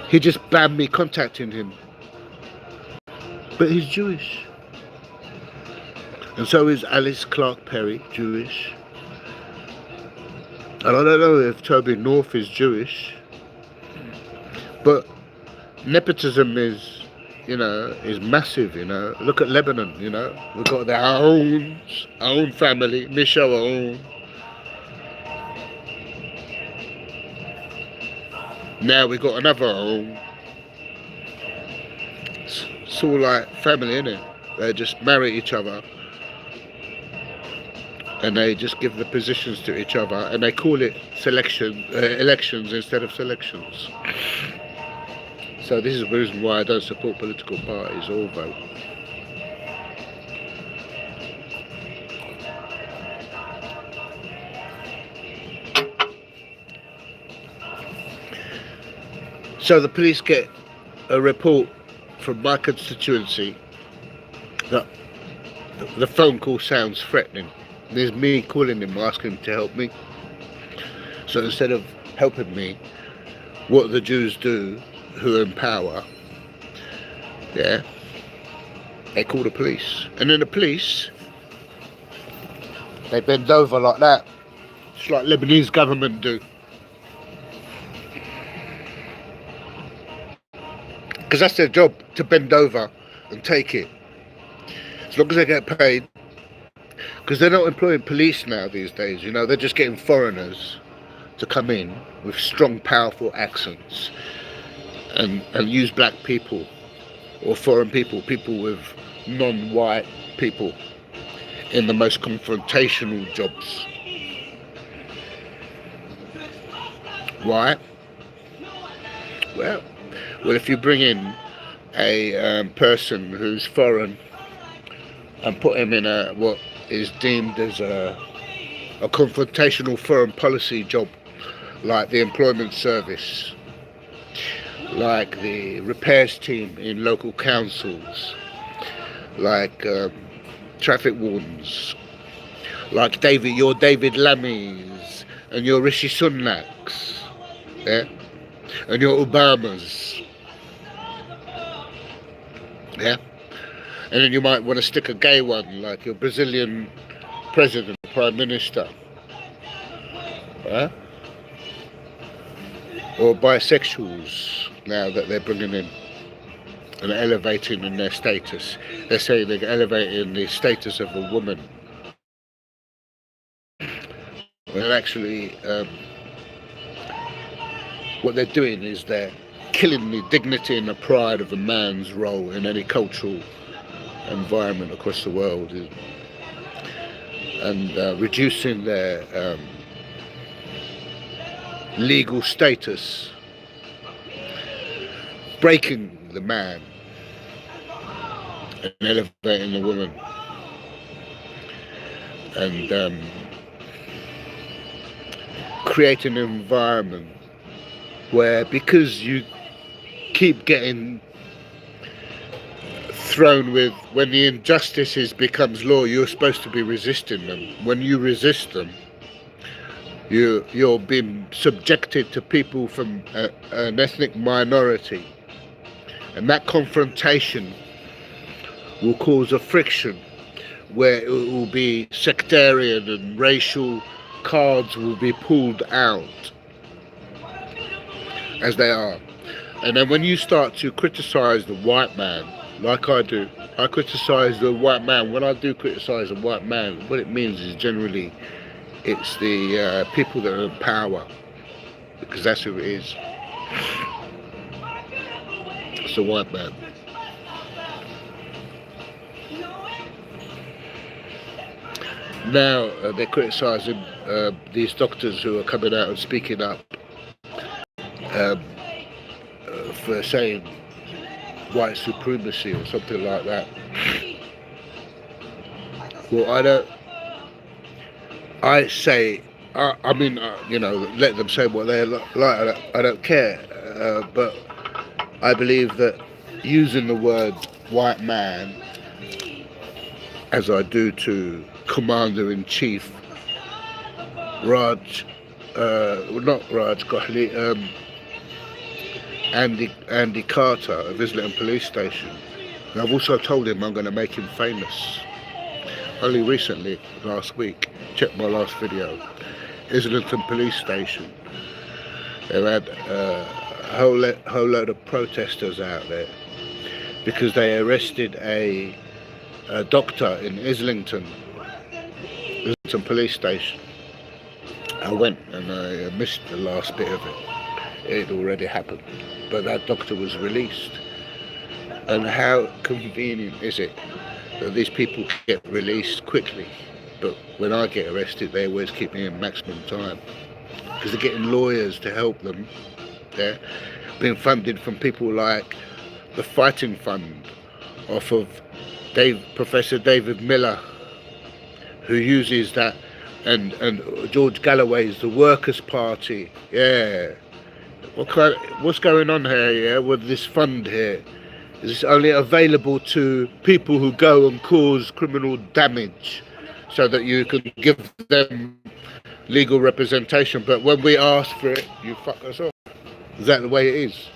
He just banned me contacting him. But he's Jewish. And so is Alice Clark Perry, Jewish. And I don't know if Toby North is Jewish, but nepotism is, is massive, Look at Lebanon, We've got our own family, Misha our own. Now we've got another home. It's all like family, innit? They just marry each other. And they just give the positions to each other, and they call it elections instead of selections. So this is the reason why I don't support political parties or vote. So the police get a report from my constituency that the phone call sounds threatening. There's me calling him, asking him to help me. So instead of helping me, what the Jews do, who are in power, they call the police. And then the police, they bend over like that. It's like Lebanese government do. Because that's their job, to bend over and take it. As long as they get paid. Because they're not employing police now these days, they're just getting foreigners to come in with strong, powerful accents and use black people or foreign people with non-white people in the most confrontational jobs. Why? Well, if you bring in a person who's foreign and put him in what is deemed as a confrontational foreign policy job, like the employment service, like the repairs team in local councils, like traffic wardens, like your David Lammys and your Rishi Sunaks, and your Obamas, and then you might want to stick a gay one, like your Brazilian president, prime minister, or bisexuals now that they're bringing in and elevating in their status. They're saying they're elevating the status of a woman. Well, actually, what they're doing is they're killing the dignity and the pride of a man's role in any cultural environment across the world, and reducing their legal status, breaking the man and elevating the woman, and creating an environment where, because you keep getting thrown with, when the injustices becomes law, you're supposed to be resisting them. When you resist them, you're being subjected to people from an ethnic minority, and that confrontation will cause a friction where it will be sectarian and racial cards will be pulled out as they are. And then when you start to criticize the white man, like I do, I criticize the white man. When I do criticize a white man, what it means is generally it's the people that are in power, because that's who it is. It's the white man. Now they're criticising these doctors who are coming out and speaking up for saying white supremacy or something like that. Well, I say, let them say what they like. I don't care. But I believe that using the word white man, as I do to Commander-in-Chief Andy Carter of Islington Police Station, and I've also told him I'm going to make him famous. only recently, last week. Check my last video. Islington Police Station. They had a whole load of protesters out there because they arrested a doctor in Islington Police Station. I went and I missed the last bit of it. It had already happened, but that doctor was released. And how convenient is it that these people get released quickly, but when I get arrested they always keep me in maximum time because they're getting lawyers to help them. They're being funded from people like the Fighting Fund off of Professor David Miller, who uses that, and George Galloway's the Workers' Party. Yeah, what's going on here? Yeah, with this fund here, is this only available to people who go and cause criminal damage, so that you can give them legal representation? But when we ask for it, you fuck us off. Is that the way it is?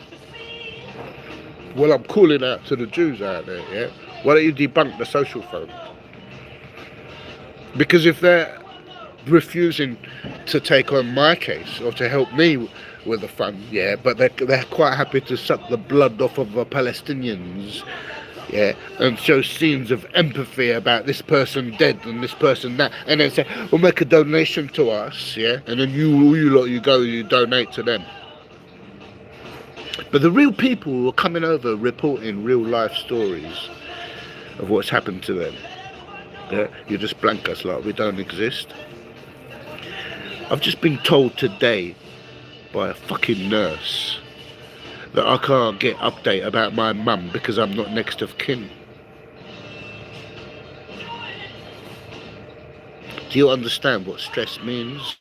Well, I'm calling out to the Jews out there. Yeah, why don't you debunk the social fund? Because if they're refusing to take on my case or to help me with the fund, yeah, but they're quite happy to suck the blood off of the Palestinians, yeah, and show scenes of empathy about this person dead and this person that, and then say, well, make a donation to us, yeah, and then you go, you donate to them. But the real people who are coming over reporting real life stories of what's happened to them, yeah, you just blank us like we don't exist. I've just been told today by a fucking nurse that I can't get update about my mum because I'm not next of kin. Do you understand what stress means?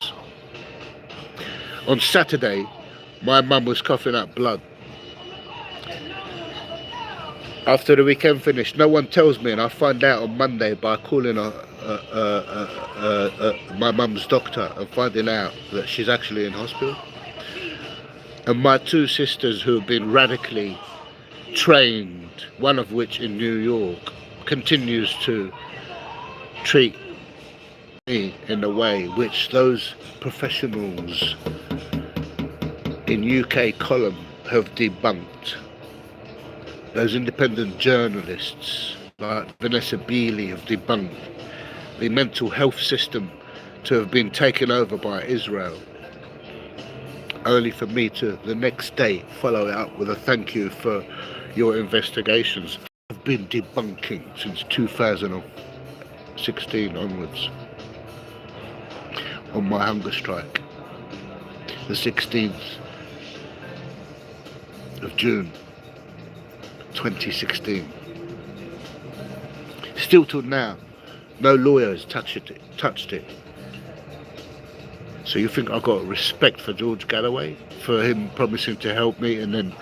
On Saturday, my mum was coughing up blood. After the weekend finished, no one tells me, and I find out on Monday by calling my mum's doctor and finding out that she's actually in hospital. And my two sisters, who have been radically trained, one of which in New York, continues to treat me in a way which those professionals in UK column have debunked. Those independent journalists like Vanessa Beeley have debunked the mental health system to have been taken over by Israel, only for me to the next day follow it up with a thank you for your investigations. I've been debunking since 2016 onwards on my hunger strike, the 16th of June 2016. Still till now, no lawyer has touched it. So you think I've got respect for George Galloway, for him promising to help me, and then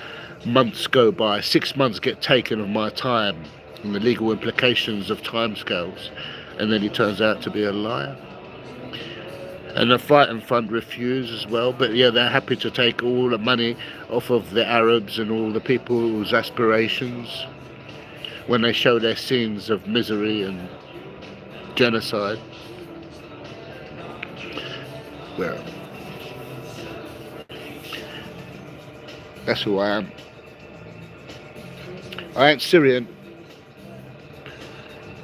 months go by, 6 months get taken of my time and the legal implications of timescales, and then he turns out to be a liar? And the Fighting Fund refuse as well, but yeah, they're happy to take all the money off of the Arabs and all the people's aspirations when they show their scenes of misery and genocide. Well, that's who I am. I ain't Syrian.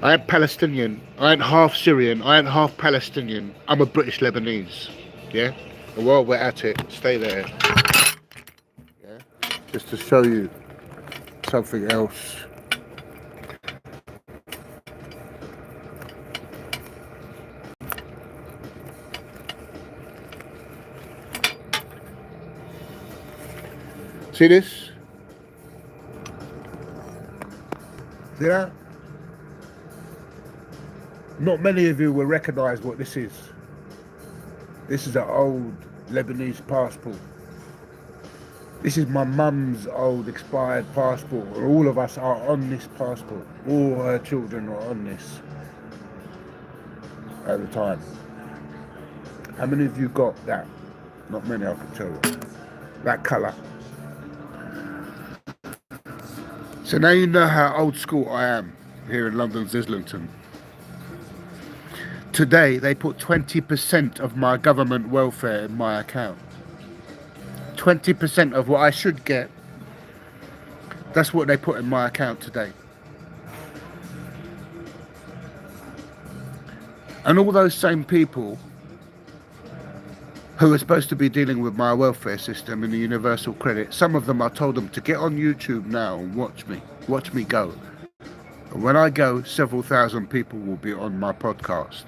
I ain't Palestinian. I ain't half Syrian. I ain't half Palestinian. I'm a British Lebanese. Yeah? And while we're at it, stay there. Yeah? Just to show you something else. See this? See that? Not many of you will recognise what this is. This is an old Lebanese passport. This is my mum's old expired passport. All of us are on this passport. All her children are on this at the time. How many of you got that? Not many, I can tell you. That colour. So now you know how old school I am here in London's Islington. Today they put 20% of my government welfare in my account. 20% of what I should get, that's what they put in my account today. And all those same people who are supposed to be dealing with my welfare system and the universal credit, some of them I told them to get on YouTube now and watch me go. And when I go, several thousand people will be on my podcast.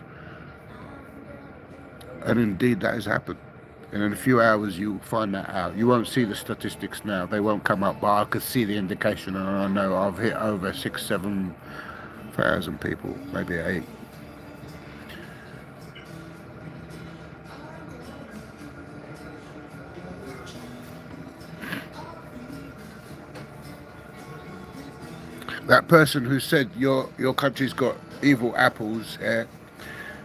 And indeed that has happened. And in a few hours you'll find that out. You won't see the statistics now, they won't come up, but I could see the indication, and I know I've hit over 6,000-7,000 people, maybe 8. That person who said your country's got evil apples,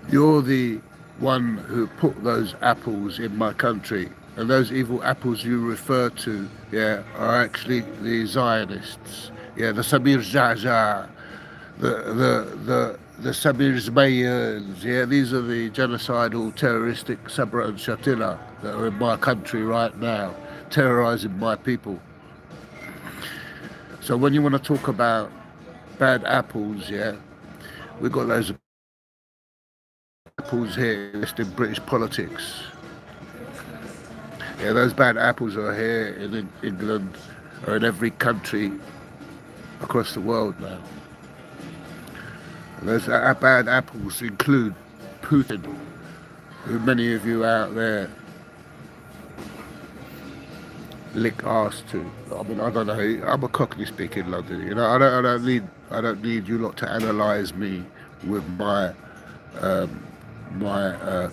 you're the one who put those apples in my country, and those evil apples you refer to, are actually the Zionists, the Samir Jaja, the Samir Zmayans, these are the genocidal, terroristic Sabra and Shatila that are in my country right now, terrorizing my people. So when you want to talk about bad apples, we've got those apples here just in British politics. Those bad apples are here in England, or in every country across the world now. And those bad apples include Putin, who many of you out there lick arse to. I mean, I don't know. I'm a Cockney speaking in London. I don't need you lot to analyse me with my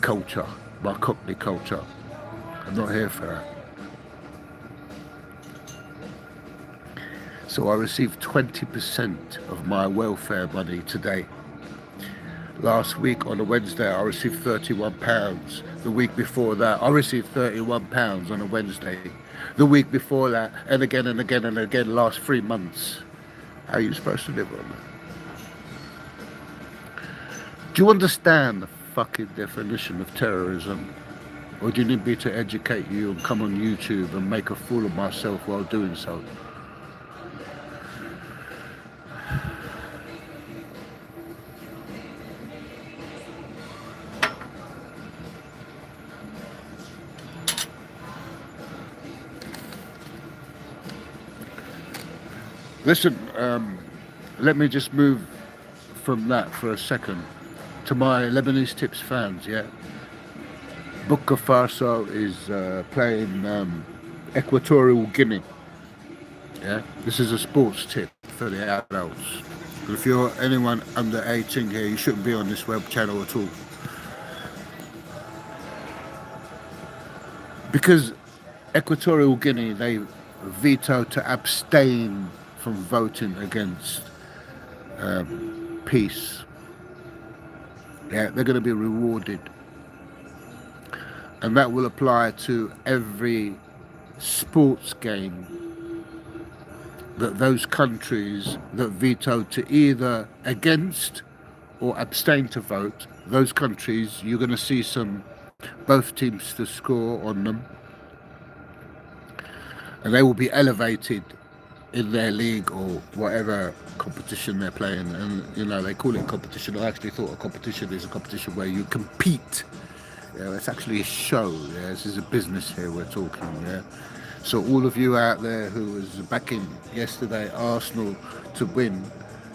culture, my Cockney culture. I'm not here for that. So I received 20% of my welfare money today. Last week on a Wednesday I received £31. The week before that I received £31 on a Wednesday. The week before that, and again and again and again, last 3 months. How are you supposed to live on that? Do you understand the fucking definition of terrorism? Or do you need me to educate you and come on YouTube and make a fool of myself while doing so? Listen, let me just move from that for a second to my Lebanese Tips fans, Burkina Faso is playing Equatorial Guinea, This is a sports tip for the adults. If you're anyone under 18 here, you shouldn't be on this web channel at all. Because Equatorial Guinea, they vetoed to abstain from voting against peace. They're going to be rewarded. And that will apply to every sports game that those countries that vetoed to either against or abstain to vote, those countries, you're going to see both teams to score on them. And they will be elevated in their league or whatever competition they're playing. And they call it competition. I actually thought a competition is a competition where you compete. It's actually a show. This is a business here we're talking. So all of you out there who was backing yesterday Arsenal to win,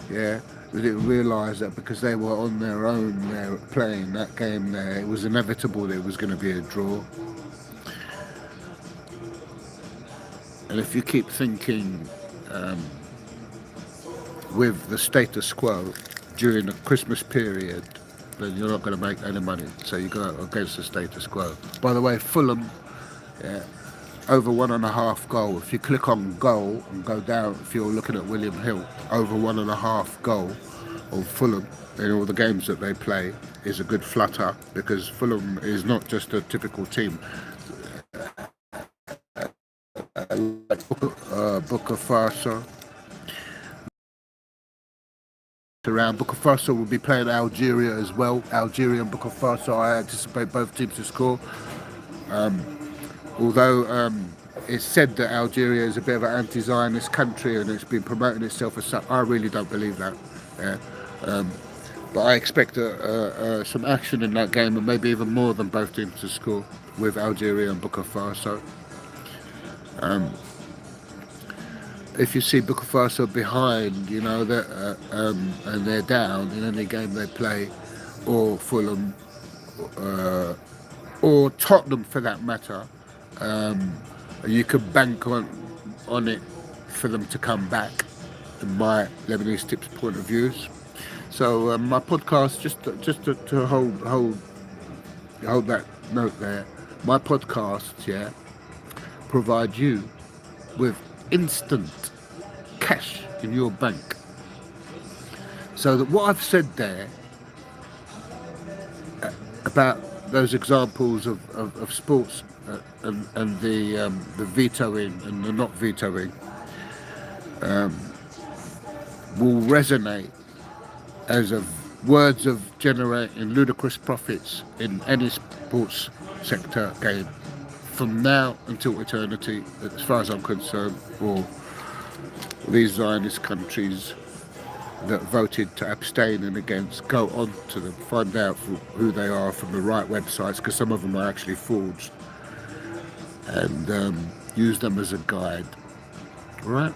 they didn't realise that because they were on their own, they're playing that game there, it was inevitable that it was going to be a draw. And if you keep thinking with the status quo during the Christmas period, then you're not going to make any money. So you go against the status quo. By the way, Fulham, over 1.5 goal. If you click on goal and go down, if you're looking at William Hill, over 1.5 goal of Fulham in all the games that they play is a good flutter, because Fulham is not just a typical team. Burkina Faso, around. Burkina Faso will be playing Algeria as well. Algeria and Burkina Faso, I anticipate both teams to score. Although it's said that Algeria is a bit of an anti-Zionist country and it's been promoting itself as such, I really don't believe that. Yeah. But I expect some action in that game, and maybe even more than both teams to score with Algeria and Burkina Faso. If you see Burkina Faso behind, you know, and they're down in any game they play, or Fulham, or Tottenham for that matter, you could bank on it for them to come back, in my Lebanese Tips point of views. So my podcast, just to hold that note there, my podcast, yeah, provide you with instant cash in your bank. So that what I've said there about those examples of sports and the vetoing and the not vetoing will resonate as words of generating ludicrous profits in any sports sector game from now until eternity, as far as I'm concerned, for these Zionist countries that voted to abstain and against. Go on to them, find out who they are from the right websites, because some of them are actually forged, and use them as a guide, right?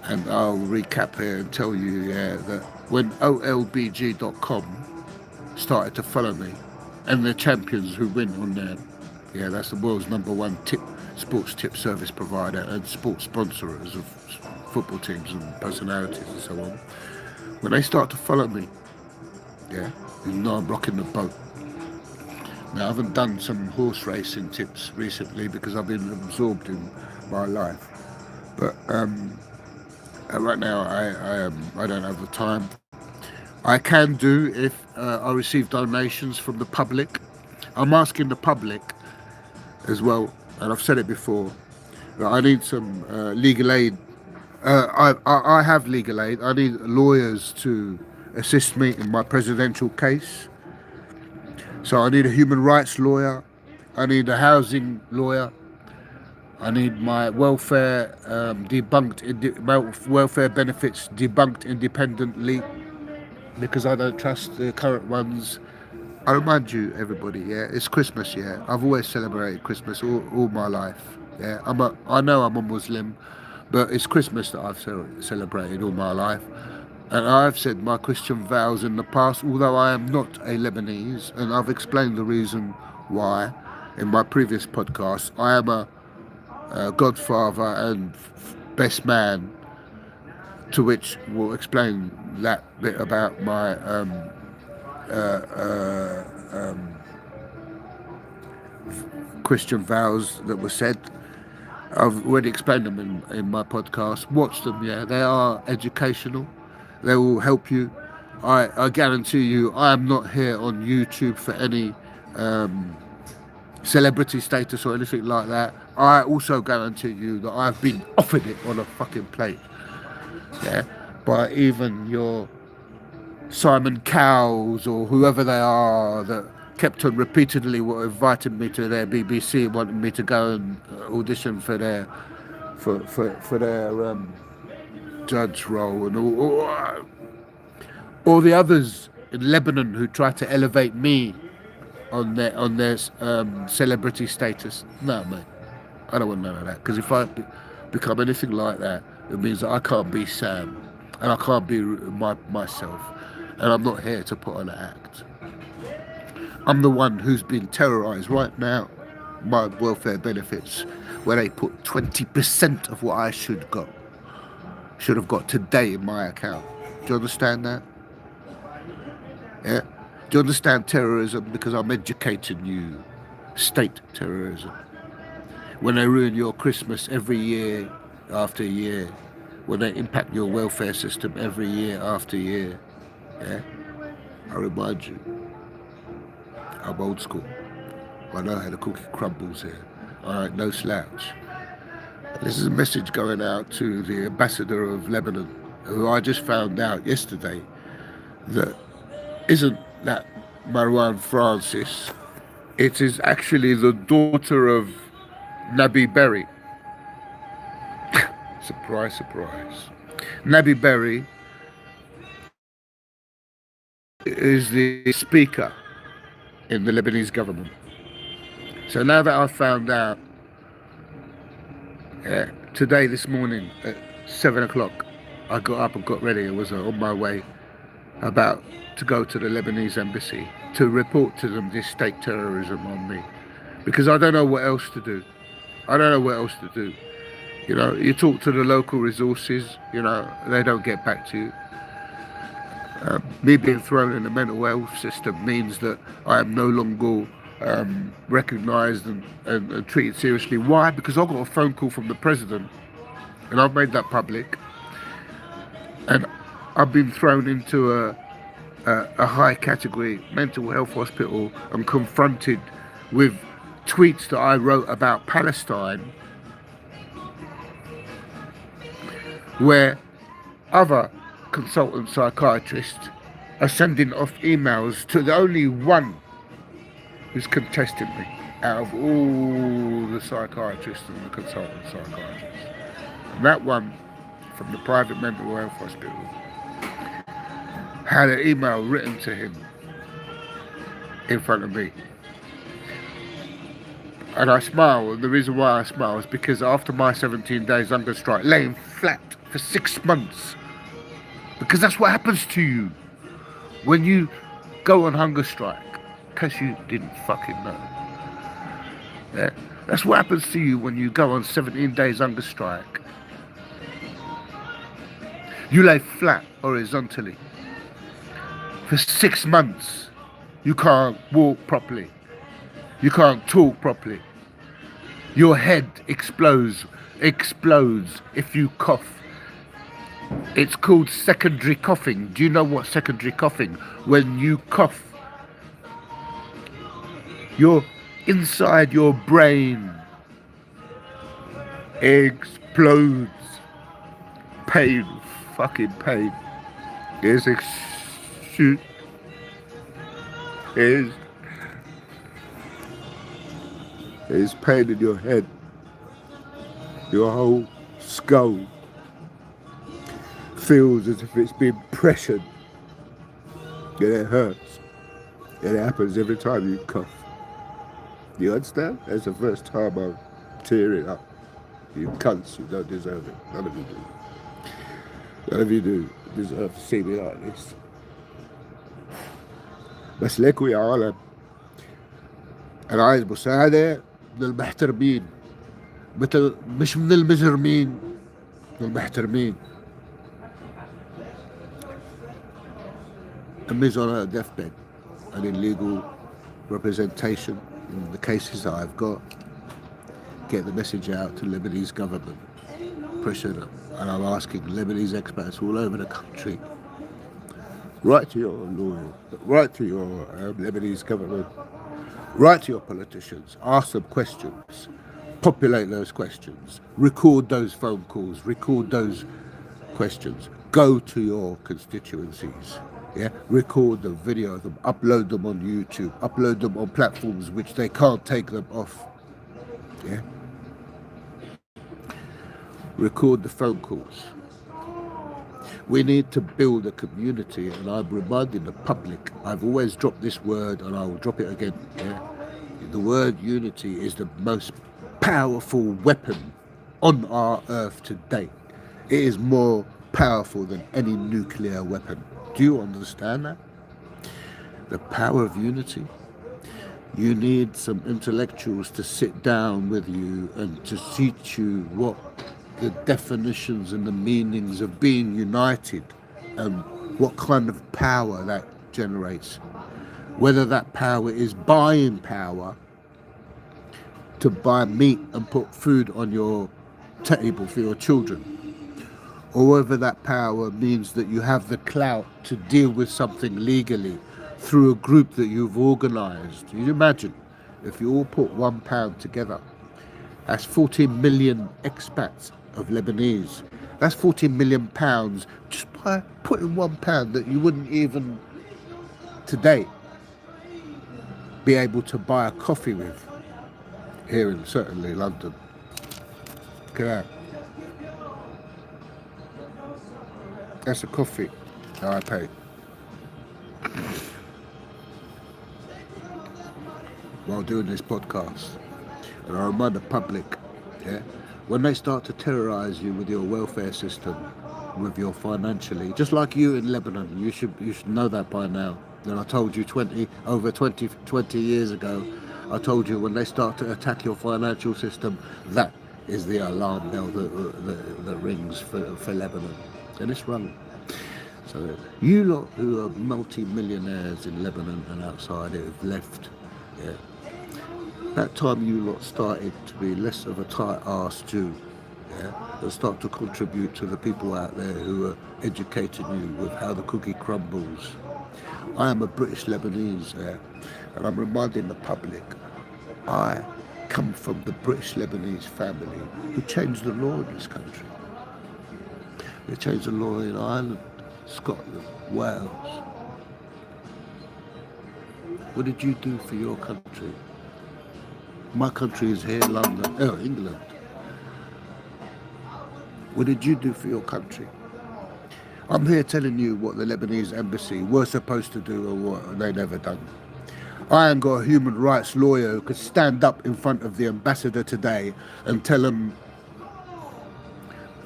And I'll recap here and tell you, that when OLBG.com started to follow me, and the champions who win on there, that's the world's #1 sports tip service provider and sports sponsors of football teams and personalities and so on. When they start to follow me, you know I'm rocking the boat. Now, I haven't done some horse racing tips recently because I've been absorbed in my life, but right now I don't have the time. I can do if I receive donations from the public. I'm asking the public as well, and I've said it before, that I need some legal aid. I have legal aid. I need lawyers to assist me in my presidential case. So I need a human rights lawyer. I need a housing lawyer. I need my welfare welfare benefits debunked independently, because I don't trust the current ones. I remind you, everybody, it's Christmas, I've always celebrated Christmas all my life. I know I'm a Muslim, but it's Christmas that I've celebrated all my life. And I've said my Christian vows in the past, although I am not a Lebanese, and I've explained the reason why in my previous podcast. I am a godfather and best man, to which we'll explain that bit about my Christian vows that were said. I've already explained them in my podcast. Watch them, they are educational. They will help you. I guarantee you, I am not here on YouTube for any celebrity status or anything like that. I also guarantee you that I've been offered it on a fucking plate, by even your Simon Cowles or whoever they are that kept on repeatedly inviting me to their BBC, wanting me to go and audition for their judge role, and all the others in Lebanon who try to elevate me on their celebrity status. No, mate, I don't want none of that. Because if I become anything like that, it means that I can't be Sam, and I can't be myself, and I'm not here to put on an act. I'm the one who's been terrorised right now. My welfare benefits, where they put 20% of what I should have got today in my account. Do you understand that? Yeah? Do you understand terrorism? Because I'm educating you. State terrorism. When they ruin your Christmas every year after year, when they impact your welfare system every year after year, I remind you, I'm old school. I know how the cookie crumbles here. Alright, no slouch. This is a message going out to the ambassador of Lebanon who I just found out yesterday that isn't that Marwan Francis. It is actually the daughter of Nabi Berry. Surprise, surprise. Nabi Berry is the speaker in the Lebanese government. So now that I've found out, today, this morning at 7 o'clock, I got up and got ready. I was on my way about to go to the Lebanese embassy to report to them this state terrorism on me, because I don't know what else to do. I don't know what else to do. You know, you talk to the local resources, you know, they don't get back to you. Me being thrown in the mental health system means that I am no longer recognised and treated seriously. Why? Because I got a phone call from the president, and I've made that public, and I've been thrown into a high category mental health hospital and confronted with tweets that I wrote about Palestine, where other consultant psychiatrists are sending off emails to the only one who's contesting me out of all the psychiatrists and the consultant psychiatrists. And that one from the private mental health hospital had an email written to him in front of me. And I smile, and the reason why I smile is because after my 17 days hunger strike, laying flat for 6 months, because that's what happens to you when you go on hunger strike, in case you didn't fucking know. Yeah? That's what happens to you when you go on 17 days hunger strike. You lay flat horizontally for 6 months. You can't walk properly. You can't talk properly. Your head explodes if you cough. It's called secondary coughing. Do you know what secondary coughing? When you cough, your inside your brain explodes. Pain, fucking pain. Is pain in your head. Your whole skull feels as if it's been pressured. And it hurts. And it happens every time you cough. You understand? That's the first time I'm tearing up. You cunts, you don't deserve it. None of you do. None of you do deserve to see me like this. بس ليكوا يا عالم، أنا عايز مساعدة من المحترمين، مش من المجرمين، من المحترمين. Ammi's on her deathbed. I need legal representation in the cases that I've got. Get the message out to Lebanese government. Pressure them. And I'm asking Lebanese experts all over the country. Write to your lawyers. Write to your Lebanese government. Write to your politicians. Ask them questions. Populate those questions. Record those phone calls. Record those questions. Go to your constituencies. Yeah, record them, video them, upload them on YouTube, upload them on platforms which they can't take them off. Yeah. Record the phone calls. We need to build a community, and I'm reminding the public, I've always dropped this word and I will drop it again. Yeah? The word unity is the most powerful weapon on our earth today. It is more powerful than any nuclear weapon. Do you understand that? The power of unity. You need some intellectuals to sit down with you and to teach you what the definitions and the meanings of being united and what kind of power that generates. Whether that power is buying power to buy meat and put food on your table for your children, or whether that power means that you have the clout to deal with something legally through a group that you've organised. You imagine if you all put £1 together, that's 14 million expats of Lebanese. That's 14 million pounds just by putting £1 that you wouldn't even today be able to buy a coffee with here in certainly London. Look at that. That's a coffee that I pay. While doing this podcast. And I remind the public, yeah, when they start to terrorise you with your welfare system, with your financially, just like you in Lebanon, you should know that by now. And I told you 20 years ago, I told you when they start to attack your financial system, that is the alarm bell that rings for Lebanon. And it's rung. So you lot who are multi-millionaires in Lebanon and outside it have left, yeah. That time you lot started to be less of a tight-ass Jew, yeah, and start to contribute to the people out there who are educating you with how the cookie crumbles. I am a British Lebanese, yeah, and I'm reminding the public, I come from the British Lebanese family who changed the law in this country. They changed the law in Ireland, Scotland, Wales. What did you do for your country? My country is here, London, England. What did you do for your country? I'm here telling you what the Lebanese embassy were supposed to do or what they never done. I ain't got a human rights lawyer who could stand up in front of the ambassador today and tell him,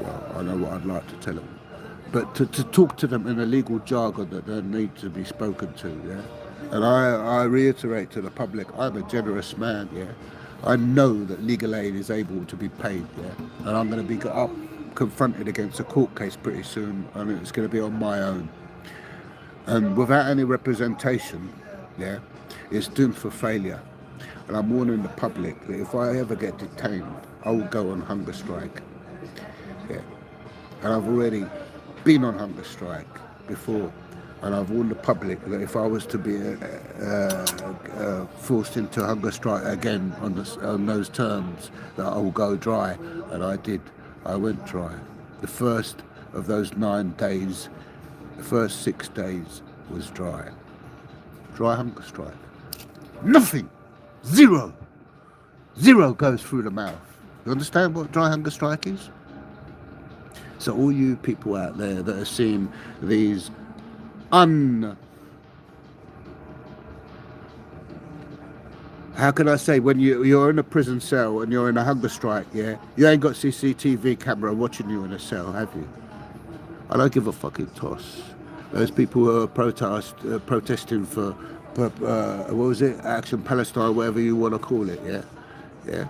well, I know what I'd like to tell him, but to talk to them in a legal jargon that they need to be spoken to, yeah? And I reiterate to the public, I'm a generous man, yeah? I know that legal aid is able to be paid, yeah? And I'm going to be confronted against a court case pretty soon, and it's going to be on my own. And without any representation, yeah, it's doomed for failure. And I'm warning the public that if I ever get detained, I will go on hunger strike, yeah? And I've already been on hunger strike before. And I've warned the public that if I was to be forced into hunger strike again on those terms, that I will go dry. And I did. I went dry. The first of those 9 days, the first 6 days was dry. Dry hunger strike. Nothing. Zero. Zero goes through the mouth. You understand what dry hunger strike is? So all you people out there that have seen these how can I say, when you're in a prison cell and you're in a hunger strike, yeah, you ain't got CCTV camera watching you in a cell, have you? I don't give a fucking toss. Those people who are protesting for what was it, Action Palestine, whatever you want to call it, yeah.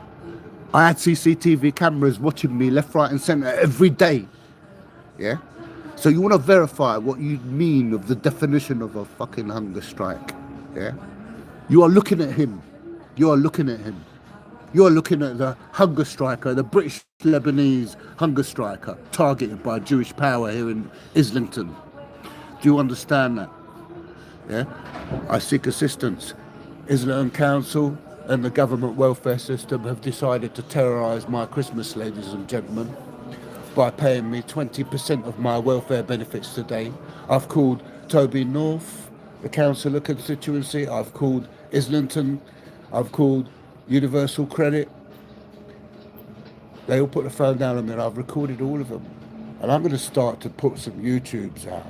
I had CCTV cameras watching me left, right, and centre every day, yeah. So you want to verify what you mean of the definition of a fucking hunger strike, yeah? You are looking at him. You are looking at him. You are looking at the hunger striker, the British Lebanese hunger striker, targeted by Jewish power here in Islington. Do you understand that? Yeah? I seek assistance. Islington Council and the government welfare system have decided to terrorise my Christmas, ladies and gentlemen, by paying me 20% of my welfare benefits today. I've called Toby North, the councillor constituency. I've called Islington. I've called Universal Credit. They all put the phone down on me, and I've recorded all of them. And I'm going to start to put some YouTubes out,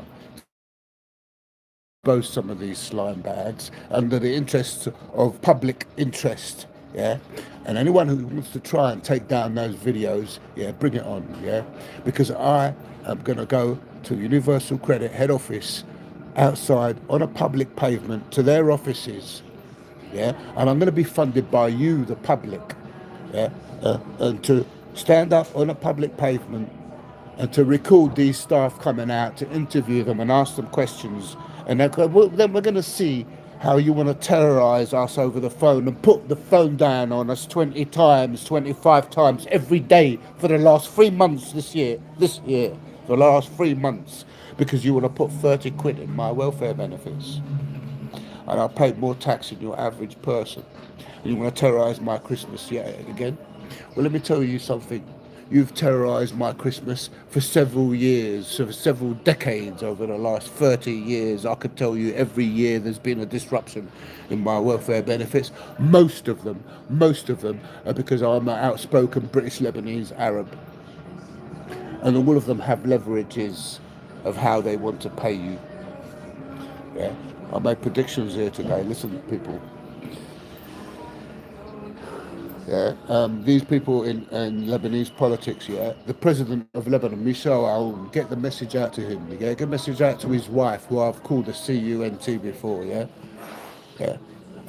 boast some of these slime bags under the interests of public interest, yeah? And anyone who wants to try and take down those videos, yeah, bring it on, yeah? Because I am going to go to Universal Credit head office outside on a public pavement to their offices, yeah? And I'm going to be funded by you, the public, yeah? And to stand up on a public pavement and to record these staff coming out, to interview them and ask them questions. And then we're going to see how you want to terrorise us over the phone and put the phone down on us 20 times, 25 times every day for the last 3 months this year, the last 3 months, because you want to put 30 quid in my welfare benefits. And I paid more tax than your average person. And you want to terrorise my Christmas yet again? Well, let me tell you something. You've terrorised my Christmas for several years, for several decades over the last 30 years. I could tell you every year there's been a disruption in my welfare benefits. Most of them are because I'm an outspoken British Lebanese Arab. And all of them have leverages of how they want to pay you. Yeah, I made predictions here today. Listen, people. Yeah, these people in Lebanese politics. Yeah, the president of Lebanon, Michel Aoun, get the message out to him. Yeah, get the message out to his wife, who I've called the CUNT before. Yeah, yeah.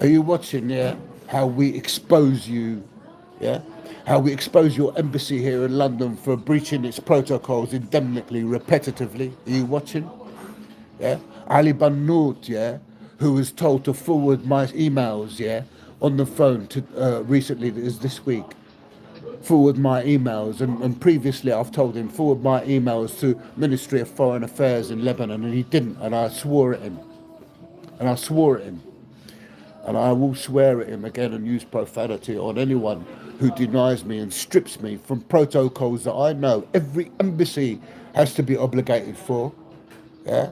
Are you watching? Yeah, how we expose you? Yeah, how we expose your embassy here in London for breaching its protocols indemnically, repetitively. Are you watching? Yeah, Ali Banout, yeah, who was told to forward my emails, yeah, on the phone to recently, this week, forward my emails, and previously I've told him forward my emails to Ministry of Foreign Affairs in Lebanon, and he didn't, and I swore at him, and I will swear at him again and use profanity on anyone who denies me and strips me from protocols that I know every embassy has to be obligated for. Yeah.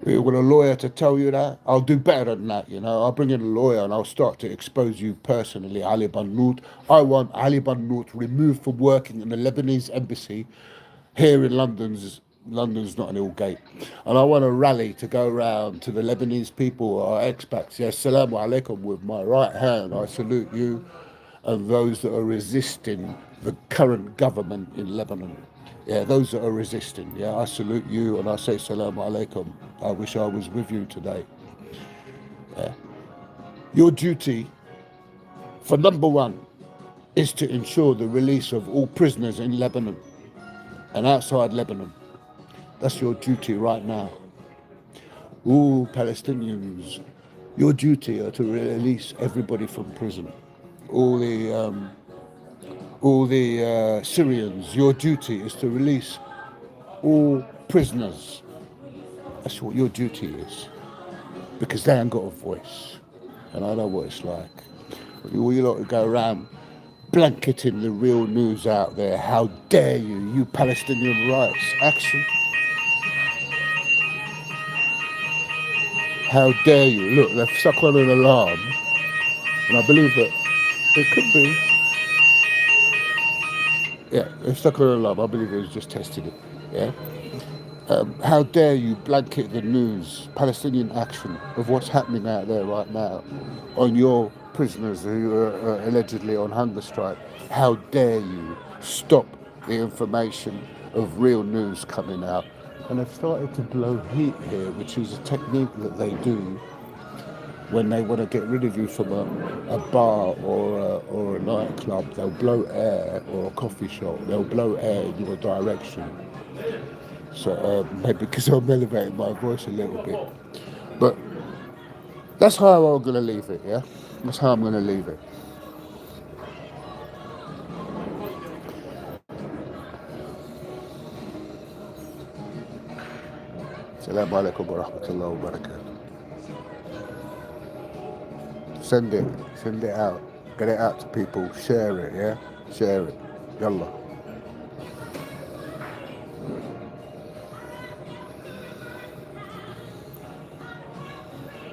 You want a lawyer to tell you that? I'll do better than that, you know. I'll bring in a lawyer and I'll start to expose you personally, Ali Banout. I want Ali Banout removed from working in the Lebanese embassy here in London's not an ill gate. And I want a rally to go around to the Lebanese people, our expats. Yes, Assalamu alaikum, with my right hand. I salute you and those that are resisting the current government in Lebanon. Yeah, those that are resisting. Yeah, I salute you and I say Assalamu alaikum. I wish I was with you today. Yeah. Your duty, for number one, is to ensure the release of all prisoners in Lebanon and outside Lebanon. That's your duty right now. All Palestinians, your duty are to release everybody from prison. All the Syrians, your duty is to release all prisoners. That's what your duty is. Because they ain't got a voice. And I know what it's like. All you lot to go around blanketing the real news out there. How dare you Palestinian rights action. How dare you? Look, they've stuck on an alarm. And I believe that it could be. Yeah, they've stuck on an alarm. I believe it was just testing it. Yeah. How dare you blanket the news, Palestinian action, of what's happening out there right now on your prisoners who are allegedly on hunger strike. How dare you stop the information of real news coming out. And they've started to blow heat here, which is a technique that they do when they want to get rid of you from a bar or a nightclub. They'll blow air, or a coffee shop, they'll blow air in your direction. So maybe because I'm elevating my voice a little bit. But that's how I'm going to leave it, yeah? That's how I'm going to leave it. Assalamu alaikum wa rahmatullahi wa barakatuh. Send it out. Get it out to people. Share it, yeah? Share it. Yallah.